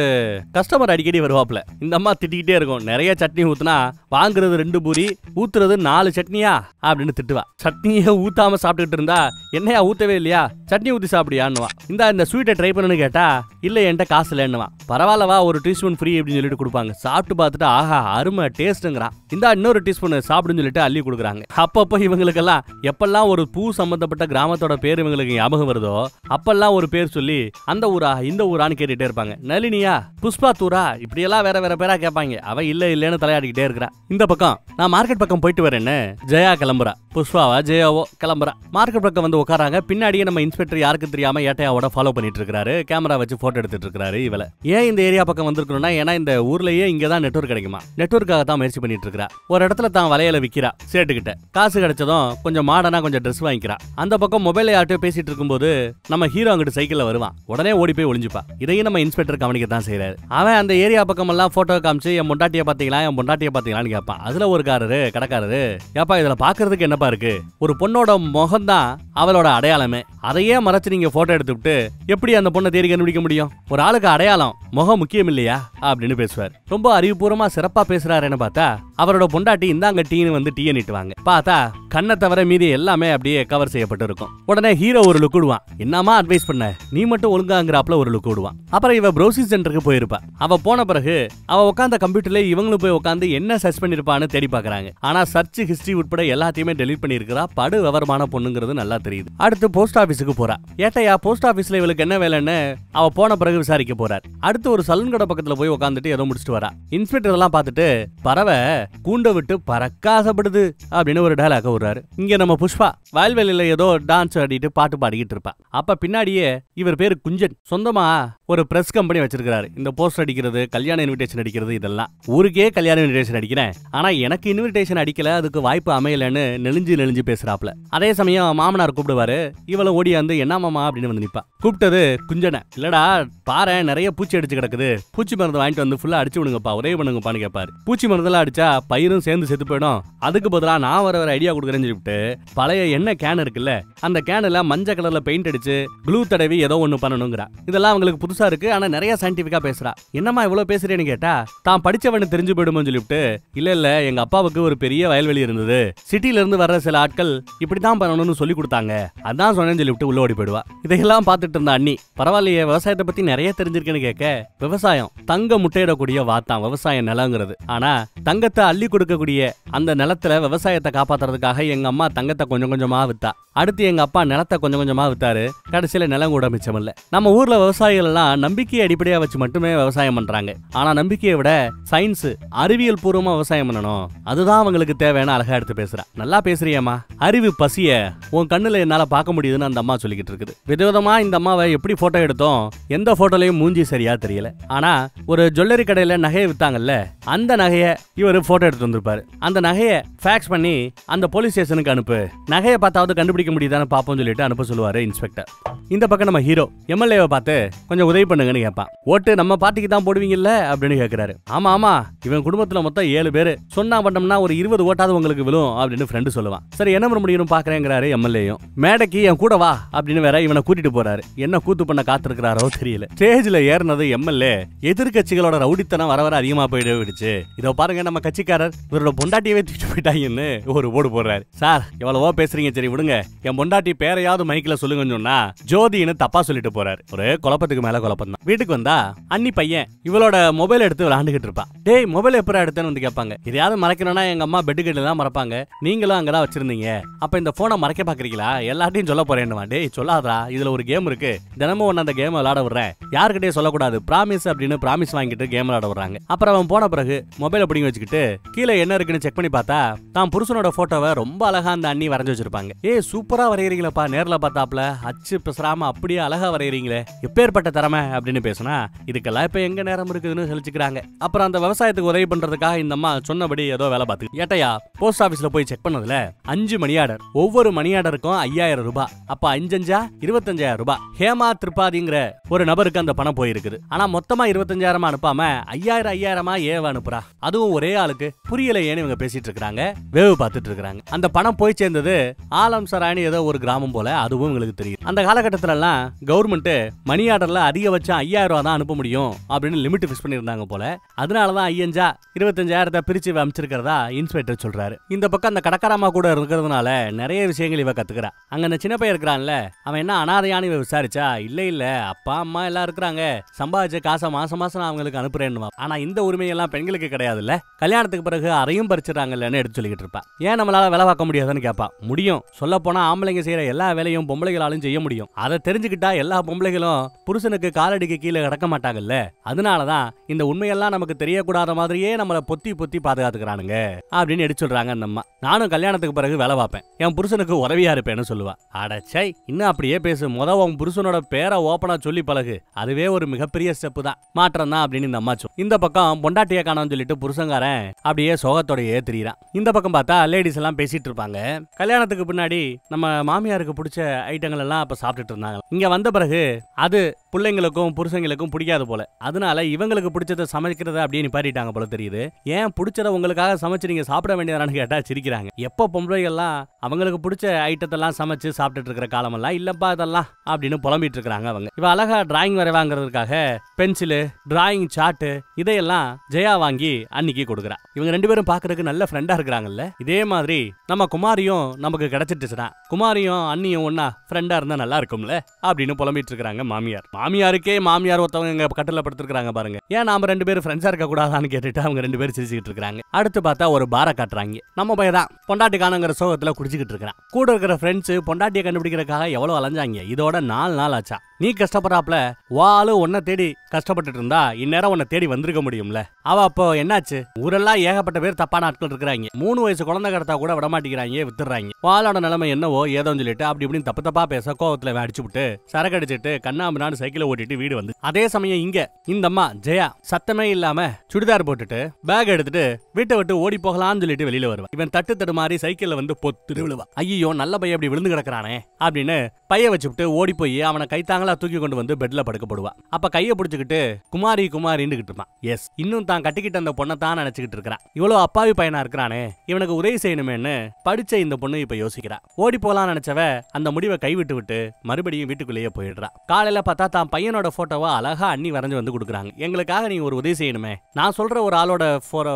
கஸ்டமர் அடிக்கடி வருவாப்ல. இந்த அம்மா திட்டிக்கிட்டே இருக்கும், நிறைய சட்னி ஊத்துனா வாங்குறது 2 பூரி ஊத்துறது 4 சட்னியா அப்படின்னு திட்டுவா. சட்னியை ஊத்தாம சாப்பிட்டுட்டு இருந்தா என்னையா ஊத்தவே இல்லையா, சட்னி ஊத்தி சாப்பிடியான்னுவா. இந்த ஸ்வீட்டை ட்ரை பண்ணுன்னு கேட்டா இல்ல என்கிட்ட காசு இல்லைன்னுவா. பரவாயில்லவா ஒரு டீஸ்பூன் ஃப்ரீ அப்படின்னு சொல்லிட்டு கொடுப்பாங்க. சாப்பிட்டு பார்த்துட்டு ஆஹா அருமை டேஸ்ட்ங்கிறான், இந்த இன்னொரு டீஸ்பூன் சாப்பிடுன்னு சொல்லிட்டு அள்ளி கொடுக்குறாங்க. அப்பப்போ இவங்களுக்கெல்லாம் எப்பெல்லாம் ஒரு பூ சம்பந்தப்பட்ட கிராமத்தோட பேர் இவங்களுக்கு ஞாபகம் வருதோ அப்பெல்லாம் ஒரு பேர் சொல்லி அந்த ஊரா இந்த ஊரான்னு கேட்டுட்டே இருப்பாங்க. நளினியா புஷ்பா தூரா இப்படி எல்லாம் வேற வேற பேரா கேட்பாங்க. அவ இல்லன்னு தலையாடிக்கிட்டே இருக்கிறா. இந்த பக்கம் நான் மார்க்கெட் பக்கம் போயிட்டு வரேன்னு ஜெயா கிளம்புறா. புஷ்பாவா ஜெயாவோ கிளம்புறா. மார்க்கெட் பக்கம் வந்து உட்காராங்க. பின்னாடியே நம்ம இன்ஸ்பெக்டர் யாருக்கு தெரியாம ஏட்டையாவோட ஃபாலோ பண்ணிட்டு இருக்காரு. கேமரா வச்சு போட்டோ எடுத்துட்டு இருக்காரு. இவள ஏன் இந்த ஏரியா பக்கம் வந்திருக்கணும்னா ஏன்னா இந்த ஊர்லயே இங்கதான் நெட்வொர்க் கிடைக்குமா, நெட்வொர்க்காக தான் முயற்சி பண்ணிட்டு இருக்கா. ஒரு இடத்துல தான் வலையில விக்கிறா. சேட்டுக்கிட்ட காசு கிடைச்சதும் கொஞ்சம் மாடனா கொஞ்சம் ட்ரெஸ் வாங்கிக்கிறா. அந்த பக்கம் மொபைல யார்கிட்ட பேசிட்டு இருக்கும்போது நம்ம ஹீரோ அங்கிட்டு சைக்கிள்ல வருவான். உடனே ஓடி போய் ஒளிஞ்சுப்பா. இதையும் நம்ம இன்ஸ்பெக்டர் கவனிக்க தான் செய்யறாரு. அவன் அந்த ஏரியா பக்கம் எல்லாம் போட்டோ காமிச்சு என் பொண்டாட்டிய பாத்தீங்களான்னு கேட்பான். அதுல ஒரு கடைக்காரரு ஏப்பா இதுல பாக்குறதுக்கு என்னப்பா இருக்கு, ஒரு பொண்ணோட முகம் தான் அவளோட அடையாளமே, அதையே மறைச்சு நீங்க போட்டோ எடுத்துட்டு எப்படி அந்த பொண்ணை தேடி கண்டுபிடிக்க முடியும்? ஒரு ஆளுக்கு அடையாளம் முகம் முக்கியம் இல்லையா அப்படின்னு பேசுவார். ரொம்ப அறிவுபூர்வமா சிறப்பா பேசுறாருன்னு பார்த்தா அவரோட பொண்டாட்டி இந்தாங்க டீன்னு வந்து டீயை நீட்டுவாங்க. பார்த்தா கண்ணை தவிர மீதி எல்லாமே அப்படியே கவர் செய்யப்பட்டு இருக்கும். உடனே ஹீரோ ஒரு லுக் விடுவான். என்னமா அட்வைஸ் பண்ண, நீ மட்டும் ஒழுங்காங்கிறாப்ல ஒரு லுக் விடுவான். அப்புறம் இவ ப்ரௌசிங் சென்டருக்கு போயிருப்பா. அவ போன பிறகு அவ உட்காந்த கம்ப்யூட்டர்ல இவங்களும் போய் உட்காந்து என்ன சர்ச் பண்ணிருப்பான்னு தேடி பாக்குறாங்க. ஆனா சர்ச் ஹிஸ்டரி உட்பட எல்லாத்தையுமே டெலீட் பண்ணிருக்கா. படு விவரமான பொண்ணுங்கிறது நல்லா தெரியுது. அடுத்து போஸ்ட் ஆபீஸுக்கு போறா. ஏட்டையா போஸ்ட் ஆபீஸ்ல இவளுக்கு என்ன வேலைன்னு அவ போன பிறகு விசாரிக்க போறார். அடுத்து ஒரு சலூன் கடை பக்கத்துல போய் உட்காந்துட்டு ஏதோ முடிச்சுட்டு வரா. இன்ஸ்பெக்டர் எல்லாம் பார்த்துட்டு பறவை கூண்ட விட்டு பறக்காசப்படுது அப்படின்னு ஒரு டயலாக் விடுறாரு. இங்க நம்ம புஷ்பா வயல்வெளியில ஏதோ டான்ஸ் ஆடிட்டு பாட்டு பாடிக்கிட்டு இருப்பா. அப்ப பின்னாடியே இவர் பேரு குஞ்சன் சொந்தமா ஒரு பிரஸ் கம்பெனி வச்சிருக்காரு. இந்த போஸ்டர் அடிக்கிறது, கல்யாண இன்விடேஷன் அடிக்கிறது, இதெல்லாம். ஊருக்கே கல்யாண இன்விடேஷன் அடிக்கிறேன், ஆனா எனக்கு இன்விடேஷன் அடிக்கல, அதுக்கு வாய்ப்பு அமையலன்னு நெளிஞ்சு பேசுறாப்ல. அதே சமயம் மாமனார் கூப்பிடுவாரு. இவளும் ஓடியாந்து என்ன மாமா அப்படின்னு வந்து நிப்பா. கூப்பிட்டது குஞ்சனை. இல்லடா பாரு நிறைய பூச்சி அடிச்சு கிடக்குது, பூச்சி மருந்து வாங்கிட்டு வந்து ஃபுல்லா அடிச்சு விடுங்கப்பா, ஒரே பண்ணுங்கப்பான்னு கேட்பாரு. பூச்சி மருந்தெல்லாம் அடிச்சா பயிரும் சேர்ந்து செத்து போயிடும், அதுக்கு பதிலா நான் வர ஐடியா கொடுக்குறேன்னு சொல்லிட்டு பழைய எண்ணெய் கேன் இருக்குல்ல, அந்த கேன்ல மஞ்சள் கலர்ல பெயிண்ட் அடிச்சு க்ளூ தடவி ஏதோ ஒண்ணு பண்ணணுங்கிறா. இதெல்லாம் அவங்களுக்கு புதுசா இருக்கு, ஆனா நிறைய சயின்டிபிக்கா பேசுறா. என்னம்மா இவ்வளவு பேசுறேன்னு கேட்டா தான் படிச்சவனு தெரிஞ்சு போயிடுமோன்னு சொல்லிவிட்டு இல்ல எங்க அப்பாவுக்கு ஒரு பெரிய வயல்வெளி இருந்தது, சிட்டில இருந்து வர்ற சில ஆட்கள் இப்படித்தான் பண்ணணும்னு சொல்லி கொடுத்தாங்க, அதான் சொன்னேன்னு சொல்லிவிட்டு உள்ள ஓடி போயிடுவா. இதையெல்லாம் பார்த்துட்டு இருந்த அண்ணி பரவாயில்லையே விவசாயத்தை பத்தி நிறைய தெரிஞ்சிருக்கேன்னு கேட்க, விவசாயம் தங்க முட்டையிடக்கூடிய வார்த்தான் விவசாயம் நிலங்கிறது. ஆனா தங்கத்தை அள்ளி கொடுக்கக்கூடிய அந்த நிலத்துல விவசாயத்தை காப்பாத்துறதுக்காக எங்க அம்மா தங்கத்தை கொஞ்சம் கொஞ்சமா வித்தா. அடுத்து எங்க அப்பா நிலத்தை கொஞ்சம் கொஞ்சமா வித்தாரு. கடைசியில நிலம் கூட மிச்சம் இல்ல. நம்ம ஊர்ல விவசாயிகள் எல்லாம் நம்பிக்கையை அடிப்படையா வச்சு மட்டுமே விவசாயம் பண்றாங்க. ஆனா நம்பிக்கையை விட சயின்ஸ் அறிவியல் பூர்வமா விவசாயம் பண்ணணும், அதுதான் அவங்களுக்கு தேவையான அழகா எடுத்து பேசுறா. நல்லா பேசுறியம்மா, அறிவு பசிய உன் கண்ணுல என்னால பார்க்க முடியுதுன்னு அந்த அம்மா சொல்லிக்கிட்டு இருக்குது. விதவிதமா இந்த அம்மாவை எப்படி போட்டோ எடுத்தோம், எந்த போட்டோலையும் மூஞ்சி சரியா தெரியல. ஆனா ஒரு ஜுவல்லரி கடையில நகையை வித்தாங்கல்ல, அந்த நகையை இவர் போட்டோ எடுத்து வந்திருப்பாரு. அந்த நகையை ஃபேக்ஸ் பண்ணி அந்த போலீஸ் ஸ்டேஷனுக்கு அனுப்பு, நகையை பார்த்தாவது கண்டுபிடிக்க முடியுதான்னு பாப்போம் சொல்லிட்டு அனுப்ப சொல்லுவாரு இன்ஸ்பெக்டர். இந்த பக்கம் நம்ம ஹீரோ எம்எல்ஏவை பார்த்து கொஞ்சம் உதவி பண்ணுங்கன்னு கேட்பான். ஓட்டு நம்ம பார்ட்டிக்கு தான் போடுவீங்கல்ல அப்படின்னு கேட்கிறாரு. ஆமா ஆமா, இவன் குடும்பத்துல மொத்தம் 7 பேரு, சொன்னா பண்ணோம்னா ஒரு 20 ஓட்டாவது உங்களுக்கு விழும் அப்படின்னு ஃப்ரெண்டு சொல்லுவான். சரி என்ன பண்ண முடியும் பாக்குறேங்கிறாரு எம்எல்ஏயும். மேடைக்கு என் கூட வா அப்படின்னு வேற இவனை கூட்டிட்டு போறாரு. என்ன கூத்து பண்ண காத்திருக்கிறாரோ தெரியல. ஸ்டேஜ்ல ஏறினது எம்எல்ஏ எதிர்கட்சிகளோட ரவுடித்தனம் வர வர அதிகமா போயிடுச்சு. இதோ பாருங்க நம்ம கட்சிக்காரர் இவரோட பொண்டாட்டியவே தூக்கிட்டு போயிட்டாங்கன்னு ஒரு ஓடு போடுறாரு. சார் எவ்வளவோ பேசுறீங்க, சரி விடுங்க, என் பொண்டாட்டி பேரையாவது மைக்கில் சொல்லுங்கன்னு சொன்னா ஜோதின்னு தப்பா சொல்லிட்டு போறாரு. ஒரு குழப்பத்துக்கு மேல குழப்பம் தான். வீட்டுக்கு வந்தா அண்ணி பையன் இவளோட மொபைல் எடுத்து விளையாண்டுகிட்டு இருப்பான். டேய் மொபைல் எப்பரா எடுத்தேன்னு வந்து கேட்பாங்க. இதையாவது மறைக்கணும்னா எங்க அம்மா பெட்டுக்கிட்ட தான் மறைப்பாங்க, நீங்களும் அங்கதான் வச்சிருந்தீங்க, அப்ப இந்த போனை மறைக்க பாக்குறீங்களா, எல்லாத்தையும் சொல்ல போறேன்னுவா. டேய் சொல்லாதா, இதுல ஒரு கேம் இருக்கு, தினமும் ஒன்னு அந்த கேம் விளையாட விடுறேன், யாருக்கிட்டே சொல்லக்கூடாது, பிராமிஸ் அப்படின்னு பிராமிஸ் வாங்கிட்டு கேம் விளையாட விடுறாங்க. அப்புறம் அவன் போன பிறகு மொபைல பிடிங்கி வச்சுக்கிட்டு கீழே என்ன இருக்குன்னு செக் பண்ணி பார்த்தா தான் புருஷனோட போட்டோவை ரொம்ப அழகா அந்த அண்ணி வரைஞ்சு வச்சிருப்பாங்க. ஏய் சூப்பரா வரையறீங்களப்பா, நேர்ல பார்த்தாப்ல அச்சு பிசராம அப்படியே அழகா வரையறீங்களே, எப்பேற்பட்ட திறமை அப்படின்னு பேசினா இதுக்கெல்லாம் இப்ப எங்க நேரம் இருக்குதுன்னு சொல்லிச்சுக்கிறாங்க. அப்புறம் அந்த விவசாயத்துக்கு உதவி பண்றதுக்காக இந்த அம்மா சொன்னபடி ஏதோ வேலை பார்த்து ஏட்டையா போஸ்ட் ஆபீஸ்ல போய் செக் பண்ணதுல 5 மணி ஆர்டர், ஒவ்வொரு மணி ஆர்டருக்கும் 5000 ரூபாய், அப்ப 5 25,000 ரூபாய். ஹேமா திரிபாதிங்கிற ஒரு நபருக்கு அந்த பணம் போயிருக்குது. ஆனா மொத்தமா 25,000 அனுப்பாம 5000 ஏவ அனுப்புறா, அதுவும் ஒரே ஆளுக்கு. புரியல ஏன்னு இவங்க பேசிட்டு இருக்காங்க, வேவு பார்த்துட்டு இருக்காங்க. அந்த பணம் போய் சேர்ந்தது ஆலம் சராணி ஏதோ ஒரு கிராமம் போல, அதுவும் உங்களுக்கு தெரியும். அந்த காலகட்டத்துல எல்லாம் கவர்மெண்ட் மணி ஆர்டர்ல அதிகபட்சம் 5000 ரூபாய் தான் அனுப்ப முடியும் அப்படின்னு லிமிட் ஃபிக்ஸ் பண்ணிருந்தாங்க போல. அதனாலதான் 25,000 பிரிச்சு அமைச்சிருக்கிறதா இன்ஸ்பெக்டர் சொல்றாரு. இந்த பக்கம் அந்த கடற்கராமா கூட இருக்கிறதுனால நிறைய விஷயங்கள் இவ கத்துக்கிறா. அங்க அந்த சின்ன பையன் இருக்கிறான்ல, அவன் என்ன அனாதையானு இவ விசாரிச்சா, இல்ல அப்பா அம்மா எல்லாம் இருக்கிறாங்க, சம்பாதிச்ச காசை மாசம் நான் அவங்களுக்கு அனுப்புறேன்னு. ஆனா இந்த உரிமையெல்லாம் பெண்களுக்கு கிடையாதுல்ல, கல்யாணத்துக்கு பிறகு அறையும் பறிச்சிடறாங்கன்னு எடுத்து சொல்லிக்கிட்டு இருப்பா. ஏன் நம்மளால வேலை பார்க்க முடியாதுன்னு கேட்பா. முடியும், சொல்ல போனா ஆம்பளைங்க செய்யற எல்லா வேலையும் பொம்பளைகளாலும் செய்ய முடியும். அதை தெரிஞ்சுக்கிட்டா எல்லா பொம்பளைகளும் புருஷனுக்கு காலடிக்கு கீழே கிடக்க மாட்டாங்கல்ல. அதனாலதான் இந்த உண்மையெல்லாம் நமக்கு தெரியக்கூடாத மாதிரியே நம்மளை பொத்தி பாதுகாத்துக்கிறானுங்க அப்படின்னு எடுத்து சொல்றாங்க அந்த அம்மா. நானும் கல்யாணத்துக்கு பிறகு வேலை பார்ப்பேன், என் புருஷனுக்கு உதவியா இருப்பேன்னு சொல்லுவா. அடச்சை, இன்னும் அப்படியே பேசு, உன் புருஷனோட பேரை ஓப்பனா சொல்லி பழகு, அதுவே ஒரு மிகப்பெரிய ஸ்டெப் தான், மாற்றம் தான் அப்படின்னு இந்த அம்மா சொல். இந்த பக்கம் பொண்டாட்டிய காணோம்னு சொல்லிட்டு புருஷங்காரன் அப்படியே சோகத்தோடயே திரியிறான். இந்த பக்கம் பார்த்தா லேடிஸ் எல்லாம் பேசிட்டு இருப்பாங்க. கல்யாணத்துக்கு பின்னாடி நம்ம மாமியாருக்கு பிடிச்ச ஐட்டங்கள் எல்லாம் அப்ப சாப்பிட்டுட்டு இருந்தாங்க. இங்க வந்த பிறகு அது பிள்ளைங்களுக்கும் புருஷங்களுக்கும் பிடிக்காது போல. அதனால இவங்களுக்கு பிடிச்சதை சமைக்கிறத அப்படியே நிப்பாட்டிட்டாங்க போல தெரியுது. ஏன் பிடிச்சத உங்களுக்காக சமைச்சு நீங்க சாப்பிட வேண்டியதானு கேட்டா சிரிக்கிறாங்க. எப்போ பொம்பளைகள்லாம் அவங்களுக்கு பிடிச்ச ஐட்டத்தெல்லாம் சமைச்சு சாப்பிட்டுட்டு இருக்கிற காலமெல்லாம் இல்லப்பா இதெல்லாம் அப்படின்னு புலம்பிட்டு இருக்காங்க அவங்க. இவ அழகா டிராயிங் வரைவாங்கிறதுக்காக பென்சிலு, டிராயிங் சார்ட்டு இதையெல்லாம் ஜெயா வாங்கி அன்னைக்கு கொடுக்குறா. இவங்க 2 பேரும் பாக்குறதுக்கு நல்ல ஃப்ரெண்டா இருக்கிறாங்கல்ல. இதே மாதிரி நம்ம குமாரியும் நமக்கு கிடைச்சிட்டுச்சுன்னா குமாரியும் அண்ணியும் ஒன்னா ஃப்ரெண்டா இருந்தா நல்லா இருக்கும்ல அப்படின்னு புலம்பிட்டு இருக்காங்க மாமியார். மாமியாருக்கே மாமியார் ஒருத்தவங்க கட்டில படுத்துருக்காங்க பாருங்க. ஏன் நாம 2 பேரும் ஃப்ரெண்ட்ஸா இருக்க கூடாதான்னு கேட்டுட்டு அவங்க 2 பேரும் சிரிச்சுக்கிட்டு இருக்காங்க. அடுத்து பார்த்தா ஒரு பார காட்டுறாங்க. நம்ம பையன் தான் பொண்டாட்டி காணுங்கிற சோகத்துல குடிச்சுக்கிட்டு இருக்கான். கூட இருக்கிற ஃப்ரெண்ட்ஸ் பொண்டாட்டியை கண்டுபிடிக்கிறதுக்காக எவ்வளவு அலைஞ்சாங்க. இதோட 4 நாள் ஆச்சா. நீ கஷ்டப்படுறாப்ல வாளு உன்னை தேடி கஷ்டப்பட்டுட்டு இருந்தா இந்நேரம் உன்னை தேடி வந்திருக்க முடியும்ல. அவ அப்போ என்னாச்சு? ஊரெல்லாம் ஏகப்பட்ட பேர் தப்பான ஆட்கள் இருக்கிறாங்க. 3 வயசு குழந்தை கடத்தா கூட விட மாட்டேங்கிறாங்க, வித்துறாங்க. வாளோட நிலைமை என்னவோ ஏதோன்னு சொல்லிட்டு அப்படி இப்படின்னு தப்பு தப்பா பேச கோவத்துல அடிச்சு விட்டு சரக்கு அடிச்சுட்டு கண்ணாமண்ணான்னு சைக்கிளை ஓட்டிட்டு வீடு வந்து. அதே சமயம் இங்க இந்த அம்மா ஜெயா சத்தமே இல்லாம சுடிதார் போட்டுட்டு பேக் எடுத்துட்டு வீட்டை விட்டு ஓடி போகலாம்னு சொல்லிட்டு வெளியில வருவான். இவன் தட்டு மாதிரி சைக்கிள்ல வந்து பொத்து விழுவா. ஐயோ நல்ல பையன் அப்படி விழுந்து கிடக்குறானே அப்படின்னு பைய வச்சுட்டு ஓடி போய் அவனை கைத்தாங்களா தூக்கி கொண்டு வந்து பெட்ல படுக்கப்படுவா. அப்ப கைய பிடிச்சுக்கிட்டு குமாரி குமாரின்னு இருப்பான். எஸ், இன்னும் தான் கட்டிக்கிட்டு அந்த பொண்ணை தான் நினைச்சுக்கிட்டு இருக்கிறான். இவ்வளவு அப்பாவி பையனா இருக்கிறானே, இவனுக்கு உதவி செய்யணுமேன்னு படிச்ச இந்த பொண்ணு இப்ப யோசிக்கிறா. ஓடி போலாம் நினைச்சவ அந்த முடிவை கைவிட்டு விட்டு மறுபடியும் வீட்டுக்குள்ளேயே போயிடுறா. காலையில பார்த்தா தான் பையனோட போட்டோவை அழகா அண்ணி வரைஞ்சு வந்து கொடுக்குறாங்க. எங்களுக்காக நீங்க ஒரு உதவி செய்யணுமே, நான் சொல்ற ஒரு ஆளோட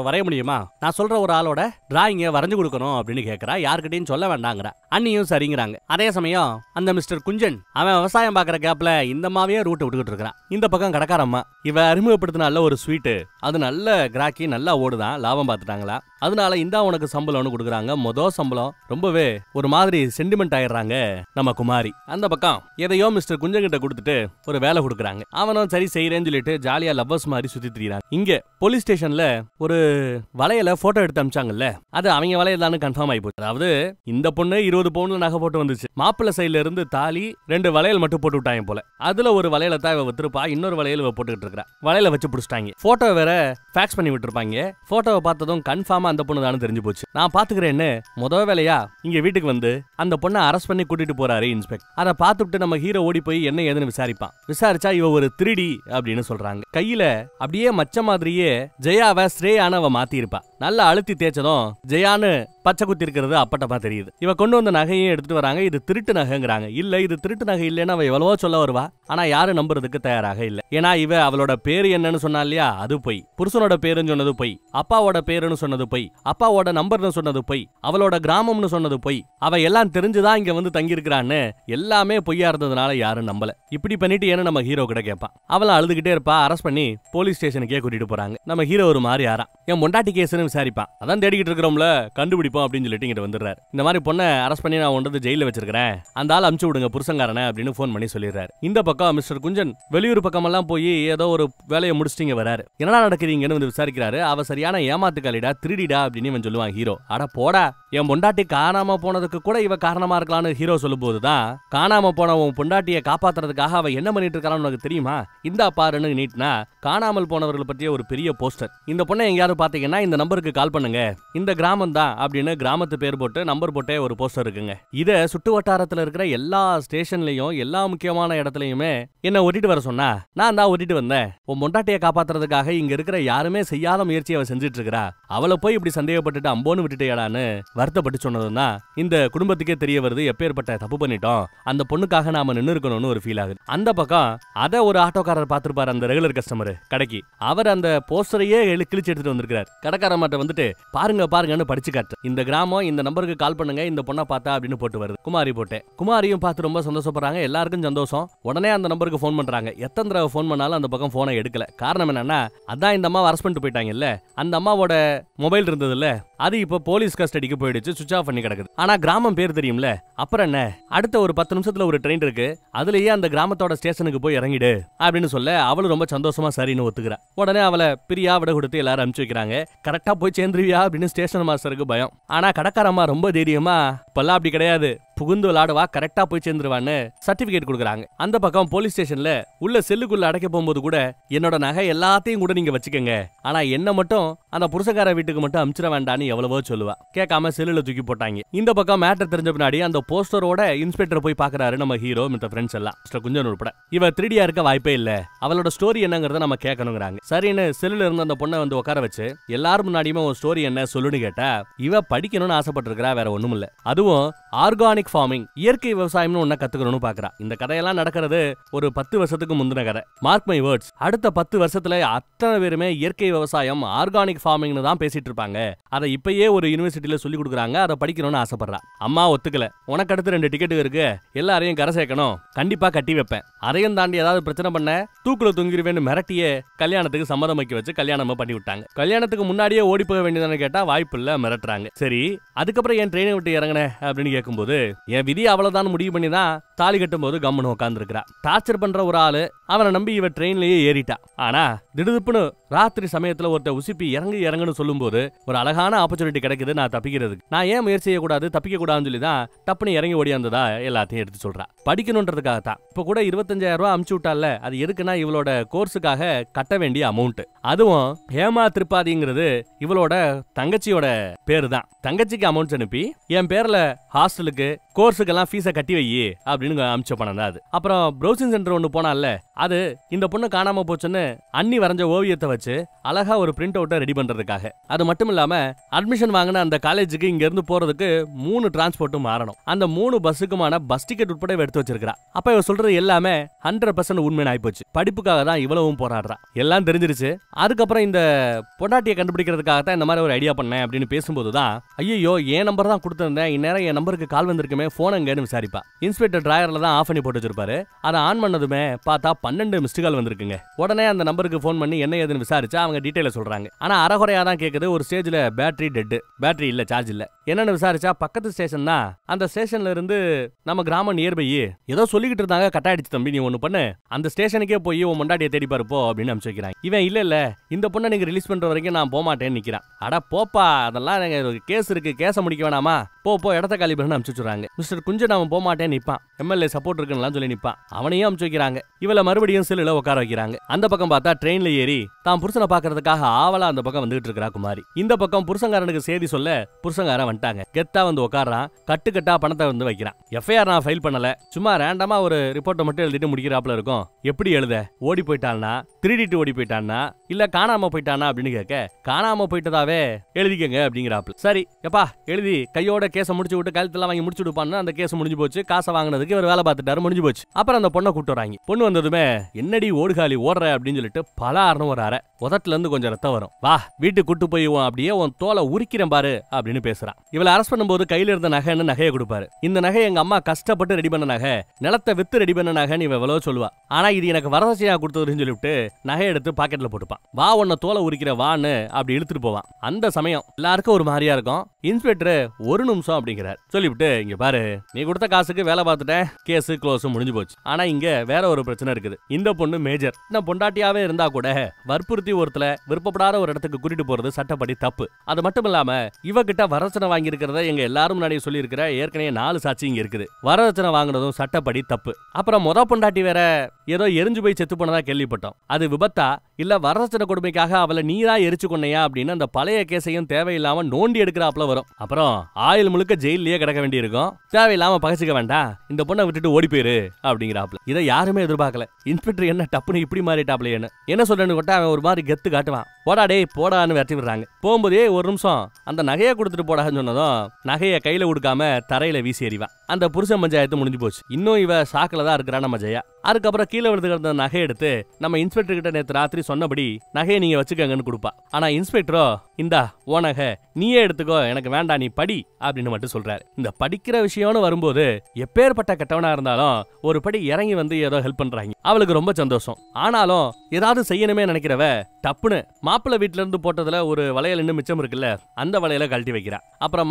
வரைய முடியுமா, நான் சொல்ற ஒரு ஆளோட டிராயிங்க வரைஞ்சு கொடுக்கணும் அப்படின்னு கேட்கறா. யாருக்கிட்டையும் சொல்ல வேண்டாங்கிற. அண்ணியும் சரிங்கிறாங்க. அதே சமயம் அந்த மிஸ்டர் குஞ்சன் அவன் விவசாயம் பாக்குற கேப்ல இந்த மாவையே ரூட் விட்டுக்கிட்டு இருக்கான். இந்த பக்கம் கடைக்காரம்மா இவ அறிமுகப்படுத்தினால ஒரு ஸ்வீட்டு அது நல்ல கிராக்கி நல்லா ஓடுதான், லாபம் பார்த்துட்டாங்களா. அதனால இந்தா உனக்கு சம்பளம்னு கொடுக்குறாங்க. மொதல் சம்பளம். ரொம்பவே ஒரு மாதிரி சென்டிமெண்ட் ஆயிடுறாங்க நம்ம குமாரி. அந்த பக்கம் எதையோ மிஸ்டர் குஞ்சன் கிட்ட கொடுத்துட்டு ஒரு வேலை கொடுக்குறாங்க. அவனும் சரி செய்யறேன்னு சொல்லிட்டு ஜாலியா லவ்வர்ஸ் மாதிரி சுத்தி திரிறாங்க. இங்க போலீஸ் ஸ்டேஷன்ல ஒரு வளையல போட்டோ எடுத்து அமிச்சாங்கல்ல, அது அவங்க வளையல் கன்ஃபார்ம் ஆகி போச்சு. அதாவது இந்த பொண்ணு 20 பவுன்ல நகை போட்டு வந்துச்சு. மாப்பிள்ளை சைட்ல இருந்து தாலி 2 வளையல் மட்டும் போட்டு விட்டாங்க போல. அதுல ஒரு வளையல தான் இவ வித்துருப்பா, இன்னொரு வளையல் இவ போட்டுக்கிட்டு இருக்கா. வளையல வச்சு புடிச்சிட்டாங்க. போட்டோ வேற ஃபேக்ஸ் பண்ணி விட்டுருப்பாங்க. போட்டோவை பார்த்ததும் கன்ஃபார்மா அந்த பொண்ணு தான் தெரிஞ்சு போச்சு. நான் பாத்துக்கிறேன்னு முதல் வேலையா இங்க வீட்டுக்கு வந்து அந்த பொண்ணை அரெஸ்ட் பண்ணி கூட்டிட்டு போறாரு இன்ஸ்பெக்டர். அதை பார்த்துட்டு நம்ம ஹீரோ ஓடி போய் என்ன ஏதுன்னு விசாரிப்பான். விசாரிச்சா இவ ஒரு 3D அப்படின்னு சொல்றாங்க. கையில அப்படியே மச்ச மாதிரியே ஜெயாவை ஸ்ரேயானவ மாத்தி இருப்பா. நல்லா அழுத்தி தேய்ச்சதும் ஜெயான்னு பச்சை குத்தி இருக்கிறது அப்பட்டமா தெரியுது. இவ கொண்டு வந்த நகையும் எடுத்துட்டு வராங்க. இது திருட்டு நகைங்கிறாங்க. இல்ல இது திருட்டு நகை இல்லைன்னு அவ எவ்வளவோ சொல்ல வருவா. ஆனா யாரும் நம்புறதுக்கு தயாராக இல்ல. ஏன்னா இவ அவளோட பேரு என்னன்னு சொன்னா இல்லையா, அது போய். புருஷனோட பேருன்னு சொன்னது போய். அப்பாவோட பேருன்னு சொன்னது போய். அப்பாவோட நம்பர்னு சொன்னது போய். அவளோட கிராமம்னு சொன்னது போய். அவ எல்லாம் தெரிஞ்சுதான் இங்க வந்து தங்கி இருக்கிறான்னு எல்லாமே பொய்யா இருந்ததுனால யாரும் நம்பல. இப்படி பண்ணிட்டு ஏன்னு நம்ம ஹீரோ கிட்ட கேட்பான். அவளை அழுதுகிட்டே இருப்பா. அரெஸ்ட் பண்ணி போலீஸ் ஸ்டேஷனுக்கே கூட்டிட்டு போறாங்க. நம்ம ஹீரோ ஒரு மாதிரி ஆறான். என் பொண்டாட்டி கேஸ்னு விசாரிப்பான். அதான் தேடிக்கிட்டு இருக்கிறோம்ல, கண்டுபிடிப்போம் அப்படின்னு சொல்லிட்டு இங்க வந்துடுறாரு. இந்த மாதிரி பொண்ணை அரெஸ்ட் பண்ணி நான் ஒன்று ஜெயில வச்சிருக்கிறேன், அந்த ஆள் அமுச்சு விடுங்க புருஷங்காரனை அப்படின்னு போன் பண்ணி சொல்லிடுறாரு. இந்த பக்கம் மிஸ்டர் குஞ்சன் வெளியூர் பக்கம் எல்லாம் போய் ஏதோ ஒரு வேலையை முடிச்சிட்டு வராரு. என்னடா நடக்குதுங்கன்னு வந்து விசாரிக்கிறாரு. அவ சரியான ஏமாத்துக்காலிடா, திருடிடா அப்படின்னு இவன் சொல்லுவான் ஹீரோ. அட போடா, என் பொண்டாட்டி காணாம போனதுக்கு கூட இவ காரணமா இருக்கலாம்னு ஹீரோ சொல்லும் போதுதான், காணாம போன உன் பொண்டாட்டியை காப்பாத்துறதுக்காக அவ என்ன பண்ணிட்டு இருக்கான்னு உனக்கு தெரியுமா, இந்தா பாருன்னு நீட்னா காணாமல் போனவர்கள் பற்றிய ஒரு பெரிய போஸ்டர். இந்த பொண்ணை எங்கயாவது பாத்தீங்கன்னா இந்த நம்பருக்கு கால் பண்ணுங்க, இந்த கிராமம் தான் அப்படின்னு கிராமத்து பேர் போட்டு நம்பர் போட்டே ஒரு போஸ்டர் இருக்குங்க. இத சுட்டு வட்டாரத்துல இருக்கிற எல்லா ஸ்டேஷன்லயும் எல்லா முக்கியமான இடத்துலயுமே என்ன ஒட்டிட்டு வர சொன்னா நான் தான் ஒட்டிட்டு வந்தேன். உன் பொண்டாட்டியை காப்பாத்துறதுக்காக இங்க இருக்கிற யாருமே செய்யாத முயற்சியை அவ செஞ்சுட்டு இருக்கிறா, அவளை போய் இப்படி சந்தேகப்பட்டுட்டு அம்போன்னு விட்டுட்டேடான்னு வருத்தப்பட்டு சொன்னதுதான் இந்த குடும்பத்துக்கே தெரிய வருது எப்பேற்பட்ட தப்பு பண்ணிட்டோம், அந்த பொண்ணுக்காக நாம நின்று இருக்கணும்னு ஒரு ஃபீல் ஆகுது. அந்த பக்கம் அத ஒரு ஆட்டோக்காரர் பார்த்திருப்பாரு, அந்த ரெகுலர் கஸ்டமர் கடைக்கு. அவர் அந்த போஸ்டரையே கிழிச்சு எடுத்துட்டு வந்திருக்காரு. கடைக்கார மாட்ட வந்துட்டு பாருங்க பாருங்கன்னு படிச்சு காட்டு, இந்த கிராமம் இந்த நம்பருக்கு கால் பண்ணுங்க இந்த பொண்ணை பார்த்தா அப்படின்னு போட்டு வருது. குமாரி போட்டேன். குமாரியும் பார்த்து ரொம்ப சந்தோஷப்படுறாங்க. எல்லாருக்கும் சந்தோஷம். உடனே அந்த நம்பருக்கு போன் பண்றாங்க. எத்தனை தடவை போன் பண்ணாலும் அந்த பக்கம் போனை எடுக்கல. காரணம் என்னன்னா, அதான் இந்த அம்மா அரெஸ்ட் பண்ணிட்டு போயிட்டாங்க இல்ல, அந்த அம்மாவோட மொபைல் இருந்தது இல்ல, அது இப்ப போலீஸ் கஸ்டடிக்கு போயிடுச்சு, சுவிட்ச் ஆஃப் பண்ணி கிடக்குது. ஆனா கிராமம் பேர் தெரியும்ல, அப்புறம் என்ன, அடுத்த ஒரு 10 நிமிஷத்துல ஒரு ட்ரெயின் இருக்கு, அதுலயே அந்த கிராமத்தோட ஸ்டேஷனுக்கு போய் இறங்கிடு அப்படின்னு சொல்ல அவளும் ரொம்ப சந்தோஷமா சரின்னு ஒத்துக்கிறா. உடனே அவளை பிரியா விட கொடுத்து எல்லாரும் அனுப்பிச்சு வைக்கிறாங்க. கரெக்டா போய் சேர்ந்துருவியா அப்படின்னு ஸ்டேஷன் மாஸ்டருக்கு பயம். ஆனா கடைக்காரம்மா ரொம்ப தைரியமா, இப்பெல்லாம் அப்படி கிடையாது, புகுந்து விளையாடுவா, கரெக்டா போய் சேர்ந்துருவான்னு சர்டிபிகேட் கொடுக்குறாங்க. அந்த பக்கம் போலீஸ் ஸ்டேஷன்ல உள்ள செல்லுக்குள்ள அடைக்க போகும்போது கூட என்னோட நகை எல்லாத்தையும் கூட நீங்க வச்சுக்கங்க, ஆனா என்ன மட்டும் அந்த புருஷக்கார வீட்டுக்கு மட்டும் அனுப்பிச்சிட வேண்டான்னு எவ்வளவோ சொல்லுவா. கேட்காம செல்லுல தூக்கி போட்டாங்க. இந்த பக்கம் மேட்டர் தெரிஞ்ச பின்னாடி அந்த போஸ்டரோட இன்ஸ்பெக்டர் போய் பாக்குறாரு நம்ம ஹீரோ மித்த ஃப்ரெண்ட்ஸ் எல்லாம், மிஸ்டர் குஞ்சன் உட்பட. இவ 3Dயா இருக்க வாய்ப்பே இல்ல, அவளோட ஸ்டோரி என்னங்கறத நம்ம கேட்கணுங்கிறாங்க. சரின்னு செல்லுல இருந்த அந்த பொண்ணை வந்து உட்கார வச்சு எல்லாரும் முன்னாடியுமே உன் ஸ்டோரி என்ன சொல்லுன்னு கேட்டா, இவ படிக்கணும்னு ஆசைப்பட்டிருக்கா, வேற ஒண்ணும் இல்ல. அதுவும் ஆர்கானிக் ஃபார்மிங், இயற்கை விவசாயம்னு ஒன்ன கத்துக்கணும்னு பாக்குறா. இந்த கதையெல்லாம் நடக்கிறது ஒரு 10 வருஷத்துக்கு முந்தின கதை. மார்க் மை வேர்ட்ஸ், அடுத்த 10 வருஷத்துல அத்தனை பேருமே இயற்கை விவசாயம் ஆர்கானிக் ஃபார்மிங்னு தான் பேசிட்டு இருப்பாங்க. அதை இப்பயே ஒரு யூனிவர்சிட்டியில சொல்லி கொடுக்குறாங்க. அதை படிக்கணும்னு ஆசைப்படுறா. அம்மா ஒத்துக்கல, உனக்கு அடுத்து 2 டிக்கெட் இருக்கு, எல்லாரையும் கரை சேர்க்கணும், கண்டிப்பா கட்டி வைப்பேன், அதையும் தாண்டி ஏதாவது பிரச்சனை பண்ண தூக்குல தொங்கிருவேன்னு மிரட்டியே கல்யாணத்துக்கு சம்மதம் வைக்க வச்சு கல்யாணமா பண்ணி விட்டாங்க. கல்யாணத்துக்கு முன்னாடியே ஓடி போக வேண்டியதானு கேட்டா வாய்ப்பு இல்ல, மிரட்டுறாங்க. சரி, அதுக்கப்புறம் என் ட்ரெயினை விட்டு இறங்கின அப்படின்னு கேட்கும்போது, என் விதி அவ்வளவுதான் முடிவு பண்ணி தான் தாலி கட்டும் போது கம்முன்னு உட்கார்ந்து இருக்கிறா. டார்ச்சர் பண்ற ஒரு ஆளு அவனை நம்பி இவ ட்ரெயின்லயே ஏறிட்டா. ஆனா திடுதுப்புன்னு ராத்திரி சமயத்துல ஒருத்த உசிப்பி இறங்குன்னு சொல்லும் போது ஒரு அழகான ஆப்பர்ச்சுனிட்டி கிடைக்குது நான் தப்பிக்கிறதுக்கு. நான் ஏன் முயற்சி செய்யக்கூடாது, தப்பிக்க கூடாதுன்னு சொல்லி தான் டப்புன்னு இறங்கி ஓடியாந்ததா எல்லாத்தையும் எடுத்து சொல்றா. படிக்கணும்ன்றதுக்காகத்தான். இப்ப கூட 25,000 ரூபாய் அமுச்சு விட்டால, அது எதுக்குன்னா இவளோட கோர்ஸுக்காக கட்ட வேண்டிய அமௌண்ட். அதுவும் ஹேமா திரிபாதிங்கிறது இவளோட தங்கச்சியோட பேரு தான். தங்கச்சிக்கு அமௌண்ட் அனுப்பி என் பேர்ல ஹாஸ்டலுக்கு கோர்ஸுக்கெல்லாம் ஃபீஸை கட்டி வை அப்படின்னு அமிச்ச பணம் தான் அது. அப்புறம் ப்ரௌசிங் சென்டர் ஒன்று போனால, அது இந்த பொண்ணு காணாம போச்சுன்னு அண்ணி வரைஞ்ச ஓவியத்தை வச்சு அழகா ஒரு பிரிண்ட் அவுட்டை ரெடி பண்றதுக்காக. அது மட்டும் இல்லாம அட்மிஷன் வாங்கின அந்த காலேஜுக்கு இங்க இருந்து போறதுக்கு 3 டிரான்ஸ்போர்ட்டும் மாறணும். அந்த 3 பஸ்ஸுக்குமான பஸ் டிக்கெட் உட்பட எடுத்து வச்சிருக்கா. அப்ப இவ சொல்றது எல்லாமே 100% உண்மையான ஆயிப்போச்சு. படிப்புக்காக தான் இவ்வளவும் போராடுறா. எல்லாம் தெரிஞ்சிருச்சு. அதுக்கப்புறம் இந்த பொண்டாட்டியை கண்டுபிடிக்கிறதுக்காக தான் இந்த மாதிரி ஒரு ஐடியா பண்ணேன் அப்படின்னு பேசும்போதுதான், ஐயோ என் நம்பர் தான் கொடுத்திருந்தேன், இந்நேரம் என் நம்பருக்கு கால் வந்திருக்குமே, போன் எங்கன்னு விசாரிப்பா. இன்ஸ்பெக்டர் டிராயர்ல தான் ஆஃப் பண்ணி போட்டு வச்சிருப்பாரு. அதை ஆன் பண்ணதுமே பார்த்தா 12 மிஸ்டு கால் வந்திருக்குங்க. உடனே அந்த நம்பருக்கு போன் பண்ணி என்ன ஏதுன்னு விசாரிச்சா அவங்க டீடைல சொல்றாங்க. ஆனா அரைகுறையா தான் கேக்குது. ஒரு ஸ்டேஜ்ல பேட்டரி டெட், பேட்டரி இல்ல, சார்ஜ் இல்ல. என்னன்னு விசாரிச்சா பக்கத்து ஸ்டேஷன் தான். அந்த ஸ்டேஷன்ல இருந்து நம்ம கிராமம் நியர்பை ஏதோ சொல்லிக்கிட்டு இருந்தாங்க. கட்டாயிடுச்சு தம்பி, நீ ஒண்ணு பண்ணு, அந்த ஸ்டேஷனுக்கே போய் உன் முண்டாட்டியை தேடி பாரு போ அப்படின்னு அனுப்பிச்சு வைக்கிறான். இவன் இல்ல இந்த பொண்ணை நீங்க ரிலீஸ் பண்ற வரைக்கும் நான் போக மாட்டேன்னு நிக்கிறான். அட போப்பா, அதெல்லாம் கேஸ் இருக்கு, கேஸ முடிக்க வேணாமா, போ இடத்த காலி பண்ணு அனுப்பிச்சு வச்சுறாங்க. மிஸ்டர் குஞ்சன் அவன் போக மாட்டேன்னு நிப்பான். எம்எல்ஏ சப்போர்ட் இருக்குன்னு சொல்லி நிப்பான். அவனையும் அனுப்பிச்சு வைக்கிறாங்க. இவளை மறுபடியும் செல்லுல உட்கார வைக்கிறாங்க. அந்த பக்கம் பார்த்தா ட்ரெயின்ல ஏறி தான் புருஷனை பாக்குறதுக்காக ஆவலா அந்த பக்கம் வந்துட்டு இருக்கா குமாரி. இந்த பக்கம் புருஷங்காரனுக்கு செய்தி சொல்ல புருஷங்காரன் வந்துட்டாங்க. கெத்தா வந்து உட்காரான். கட்டுக்கட்டா பணத்தை வந்து வைக்கிறான். எஃப்ஐஆர் நான் ஃபைல் பண்ணல, சும்மா ரேண்டமா ஒரு ரிப்போர்ட்டை மட்டும் எழுதிட்டு முடிக்கிறாப்ல இருக்கும். எப்படி எழுத, ஓடி போயிட்டான்னா, திருடிட்டு ஓடி போயிட்டான்னா, இல்ல காணாம போயிட்டானா அப்படின்னு கேட்க, காணாம போயிட்டதாவே எழுதிக்கங்க அப்படிங்கிறாப்ல. சரி எப்பா எழுதி கையோட கேஸை முடிச்சு விட்டு கழுத்தெல்லாம் வாங்கி முடிச்சு விடுப்பான்னு அந்த கேஸ் முடிஞ்சு போச்சு. காசை வாங்கினதுக்கு இவர் வேலை பார்த்துட்டாரு, முடிஞ்சு போச்சு. அப்புறம் அந்த பொண்ணை கூட்டு வராங்க. பொண்ணு வந்ததுமே என்னடி ஓடுகாலி ஓடுற அப்படின்னு சொல்லிட்டு பலாருன்னு ஒரு அரை உதட்டுல இருந்து கொஞ்சம் ரத்தம் வரும். வா வீட்டுக்கு கூட்டு போய் அப்படியே உன் தோலை உரிக்கிறேன் பாரு அப்படின்னு பேசுறான். இவளை அரெஸ்ட் பண்ணும்போது கையில இருந்த நகைன்னு நகையை கொடுப்பாரு. இந்த நகை எங்க அம்மா கஷ்டப்பட்டு ரெடி பண்ண நகை, நிலத்தை வித்து ரெடி பண்ண நகைன்னு இவ எவ்வளவு சொல்லுவா. ஆனா இது எனக்கு வரதட்சணையா கொடுத்ததுன்னு சொல்லிவிட்டு நகை எடுத்து பாக்கெட்ல போட்டுப்பான். வா உன்னை தோலை உரிக்கிற வான்னு அப்படி இழுத்துட்டு போவான். அந்த சமயம் எல்லாருக்கும் ஒரு மாதிரியா இருக்கும். இன்ஸ்பெக்டர் ஒரு நிமிஷம் அப்படிங்கிறார். சொல்லிவிட்டு, இங்க பாரு, நீ கொடுத்த காசுக்கு வேலை பார்த்துட்டேன், கேஸ் க்ளோஸ் முடிஞ்சு போச்சு. ஆனா இங்க வேற ஒரு பிரச்சனை இருக்குது. இந்த பொண்ணு மேஜர். நான் பொண்டாட்டியாவே இருந்தா கூட வற்புறுத்தி ஒருத்தல விருப்பப்படாத ஒரு இடத்துக்கு கூட்டிட்டு போறது சட்டப்படி தப்பு. அது மட்டும் இல்லாம இவகிட்ட வரதட்சணை வாங்கி இருக்கிறத எங்க எல்லாரும் முன்னாடி சொல்லி இருக்கிற ஏற்கனவே 4 சாட்சி இங்க இருக்குது. வரதட்சணை வாங்குறதும் சட்டப்படி தப்பு. அப்புறம் பொண்டாட்டி வேற ஏதோ எரிஞ்சு போய் செத்து போனதா கேள்விப்பட்டோம். அது விபத்தா இல்ல வரதட்சணை கொடுமைக்காக அவளை நீரா எரிச்சு கொண்ணையா அப்படின்னு அந்த பழைய கேஸையும் தேவையில்லாம நோண்டி எடுக்கிறாப்ல வரும். அப்புறம் ஆயுள் முழுக்க ஜெயிலே கிடக்க வேண்டி இருக்கும். தேவையில்லாம பகச்சிக்க வேண்டாம், இந்த பொண்ணை விட்டுட்டு ஓடி போயிரு அப்படிங்கிறாப்ல. இதை யாருமே எதிர்பார்க்கல. இன்ஸ்பெக்டர் என்ன டப்புன்னு இப்படி மாறிட்டாப்ல என்ன சொல்றேன்னு கொட்டா அவன் ஒரு மாதிரி கெத்து காட்டுவான். போடாடே போடான்னு வெட்டி விடுறாங்க. போகும்போதே ஒரு நிமிஷம் அந்த நகையை கொடுத்துட்டு போடான்னு சொன்னதும் நகையை கையில கொடுக்காம தரையில வீசி எறிவான். அந்த புருஷன் பஞ்சாயத்து முடிஞ்சு போச்சு. இன்னும் இவ சாக்கில தான் இருக்கிறா நம்ம ஜெயா. அதுக்கப்புறம் கீழே விழுந்து கிடந்த நகை எடுத்து நம்ம இன்ஸ்பெக்டர் கிட்ட நேற்று ராத்திரி சொன்னபடி நகையை நீங்க வச்சுக்கங்கன்னு கொடுப்பா. ஆனா இன்ஸ்பெக்டரோ, இந்தா ஓ நகை நீயே எடுத்துக்கோ, எனக்கு வேண்டாம், நீ படி அப்படின்னு மட்டும் சொல்றாரு. இந்த படிக்கிற விஷயம்னு வரும்போது எப்பேற்பட்ட கெட்டவனா இருந்தாலும் ஒரு படி இறங்கி வந்து ஏதோ ஹெல்ப் பண்றாங்க. அவளுக்கு ரொம்ப சந்தோஷம். ஆனாலும் ஏதாவது செய்யணுமே நினைக்கிறவ டப்புன்னு மாப்பிள்ளை வீட்டுல இருந்து போட்டதுல ஒரு வளையல் இன்னும் மிச்சம் இருக்குல்ல, அந்த வளையல கழட்டி வைக்கிறா. அப்புறம்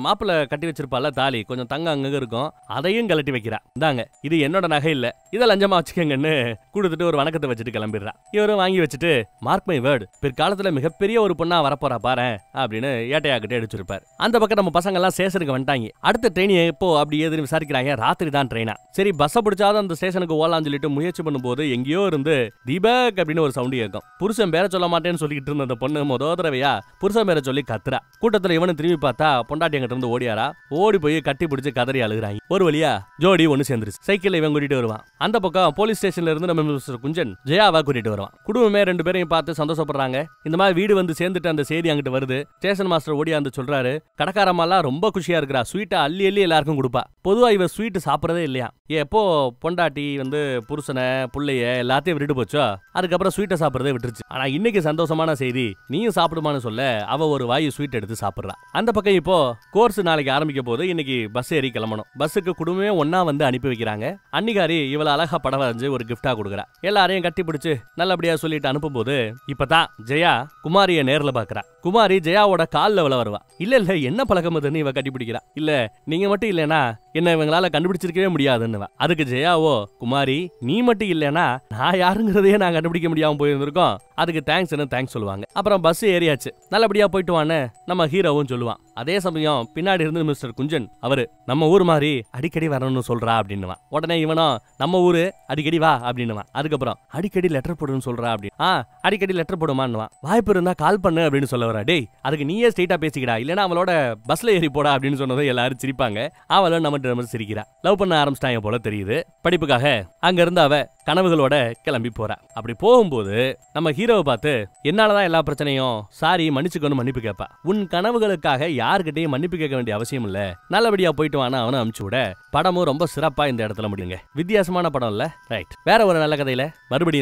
மாப்பிள்ளை கட்டி வச்சிருப்பால தாலி, கொஞ்சம் தங்க அங்க இருக்கும், அதையும் கழட்டி வைக்கிறா. இந்தாங்க, இது என்னோட நகை இல்ல, இதை லஞ்சமா வச்சுக்கங்கன்னு கொடுத்துட்டு ஒரு வணக்கத்தை வச்சுட்டு கிளம்பிடுறா. இவரும் வாங்கி வச்சுட்டு மார்க் மை வேர்டு, பிற்காலத்துல மிகப்பெரிய ஒரு பொண்ணா வரப்போறா பாரு அப்படின்னு ஏட்டையாக்கிட்டே அடிச்சிருப்பாரு. அந்த பக்கம் நம்ம பசங்க எல்லாம் ஸ்டேஷனுக்கு வந்துட்டாங்க. அடுத்த ட்ரெயின் எப்போ அப்படி எதுன்னு விசாரிக்கிறாங்க. ராத்திரி தான் ட்ரெயினா. சரி பஸ்ஸை பிடிச்சாதான் அந்த ஸ்டேஷனுக்கு ஓலான்னு சொல்லிட்டு முயற்சி பண்ணும்போது எங்கேயோ இருந்து தீபக் அப்படின்னு ஒரு சவுண்ட் கேட்கும். புருஷன் பேரை சொல்ல மாட்டேன்னு சொல்லிட்டு இருந்த அந்த பொண்ணு முதல் தடவையா புருஷன் பேரை சொல்லி கத்துறா. கூட்டத்துல இவனு திரும்பி பார்த்தா பொண்டாட்டி அங்கிட்ட இருந்து ஓடியாரா. ஓடி போய் கட்டி பிடிச்சு கதறி அழுகுறாங்க. ஒரு வழியா ஜோடி ஒன்னு சேர்ந்துருச்சு. சைக்கிள்ல இவன் கூட்டிட்டு வருவான். அந்த பக்கம் போலீஸ் ஸ்டேஷன்ல இருந்து நம்ம மிஸ்டர் குஞ்சன் ஜெயாவா கூட்டிட்டு வருவான். குடும்பமே ரெண்டு பேரையும் பார்த்து சந்தோஷப்படுறாங்க. இந்த மாதிரி வீடு வந்து சேர்ந்துட்டு அந்த செய்தி அங்கிட்டு வருது. ஸ்டேஷன் மாஸ்டர் ஓடியாந்து சொல்றாரு, கடைக்காரம்மாலாம் ரொம்ப குஷியா இருக்கிறா, ஸ்வீட்டை அள்ளி அள்ளி எல்லாருக்கும் கொடுப்பா. பொதுவா இவ ஸ்வீட் சாப்பிடறதே இல்லையா. எப்போ பொண்டாட்டி வந்து புருஷனை புள்ளைய எல்லாத்தையும் விட்டுட்டு போச்சோ அதுக்கப்புறம் ஸ்வீட்டை சாப்பிடறதே விட்டுருச்சு. ஆனா இன்னைக்கு சந்தோஷமான செய்தி, நீயும் சாப்பிடுமான்னு சொல்ல அவ ஒரு வாயு ஸ்வீட் எடுத்து சாப்பிடுறா. அந்த பக்கம் இப்போ கோர்ஸ் நாளைக்கு ஆரம்பிக்க போது இன்னைக்கு பஸ் ஏறி கிளம்பணும். பஸ்ஸுக்கு குடும்பமே ஒன்னா வந்து அனுப்பி வைக்கிறாங்க. அன்னிகாரி இவள அழகா படம் வரைஞ்சு ஒரு கிஃப்டா கொடுக்குறா. எல்லாரையும் கட்டி பிடிச்சு நல்லபடியா சொல்லிட்டு அனுப்பும் போது இப்பதான் ஜெயா குமாரிய நேர்ல பாக்குறா. குமாரி ஜெயாவோட கால்ல வருவா. இல்ல என்ன பழக்கம் அதுன்னு இவ கட்டி பிடிக்கிறா. இல்ல நீங்க மட்டும் இல்லனா என்ன இவங்களால கண்டுபிடிச்சிருக்கவே முடியாதுன்னு. அதுக்கு ஜெயாவோ, குமாரி நீ மட்டும் இல்லனா நான் யாருங்கிறதையே நான் கண்டுபிடிக்க முடியாம போயிருந்திருக்கோம், அதுக்கு தேங்க்ஸ் சொல்லுவாங்க. அப்புறம் பஸ் ஏறியாச்சு, நல்லபடியா போயிட்டு வான்னு நம்ம ஹீரோவும் சொல்லுவான். அதே சமயம் பின்னாடி இருந்து மிஸ்டர் குஞ்சன் அவரு நம்ம ஊர் மாதிரி அடிக்கடி வரணும்னு சொல்றா அப்படின்னுவான். உடனே இவனும் நம்ம ஊரு அடிக்கடி வா அப்படின்னுவான். அதுக்கப்புறம் அடிக்கடி லெட்டர் போடுன்னு சொல்றா அப்படின்னு. அடிக்கடி லெட்டர் போடுமான்னுவான். வாய்ப்பு இருந்தா கால் பண்ணு அப்படின்னு சொல்ல வரா. டேய் அதுக்கு நீயே ஸ்ட்ரெயிட்டா பேசிக்கடா, இல்லனா அவளோட பஸ்ல ஏறி போடா அப்படின்னு சொன்னதை எல்லாரும் சிரிப்பாங்க. அவளும் நம்ம சிரிக்கிறா. லவ் பண்ண ஆரம்பிச்சிட்டாங்க போல தெரியுது. படிப்புக்காக அங்க இருந்து அவ கனவுகளோட கிளம்பி போறா. அப்படி போகும்போது நம்ம ஹீரோவை பார்த்து என்னாலதான் எல்லா பிரச்சனையும், சாரி மன்னிச்சுக்கணும் மன்னிப்பு கேட்பா. உன் கனவுகளுக்காக யாருக்கிட்டையும் மன்னிப்பு கேட்க வேண்டிய அவசியம் இல்ல, நல்லபடியா போயிட்டு வானா அவனை அனுப்பிச்சு விட. படமும் ரொம்ப சிறப்பா இந்த இடத்துல முடியுங்க. வித்தியாசமான படம் இல்ல, ரைட். வேற ஒரு நல்ல கதையில மறுபடியும்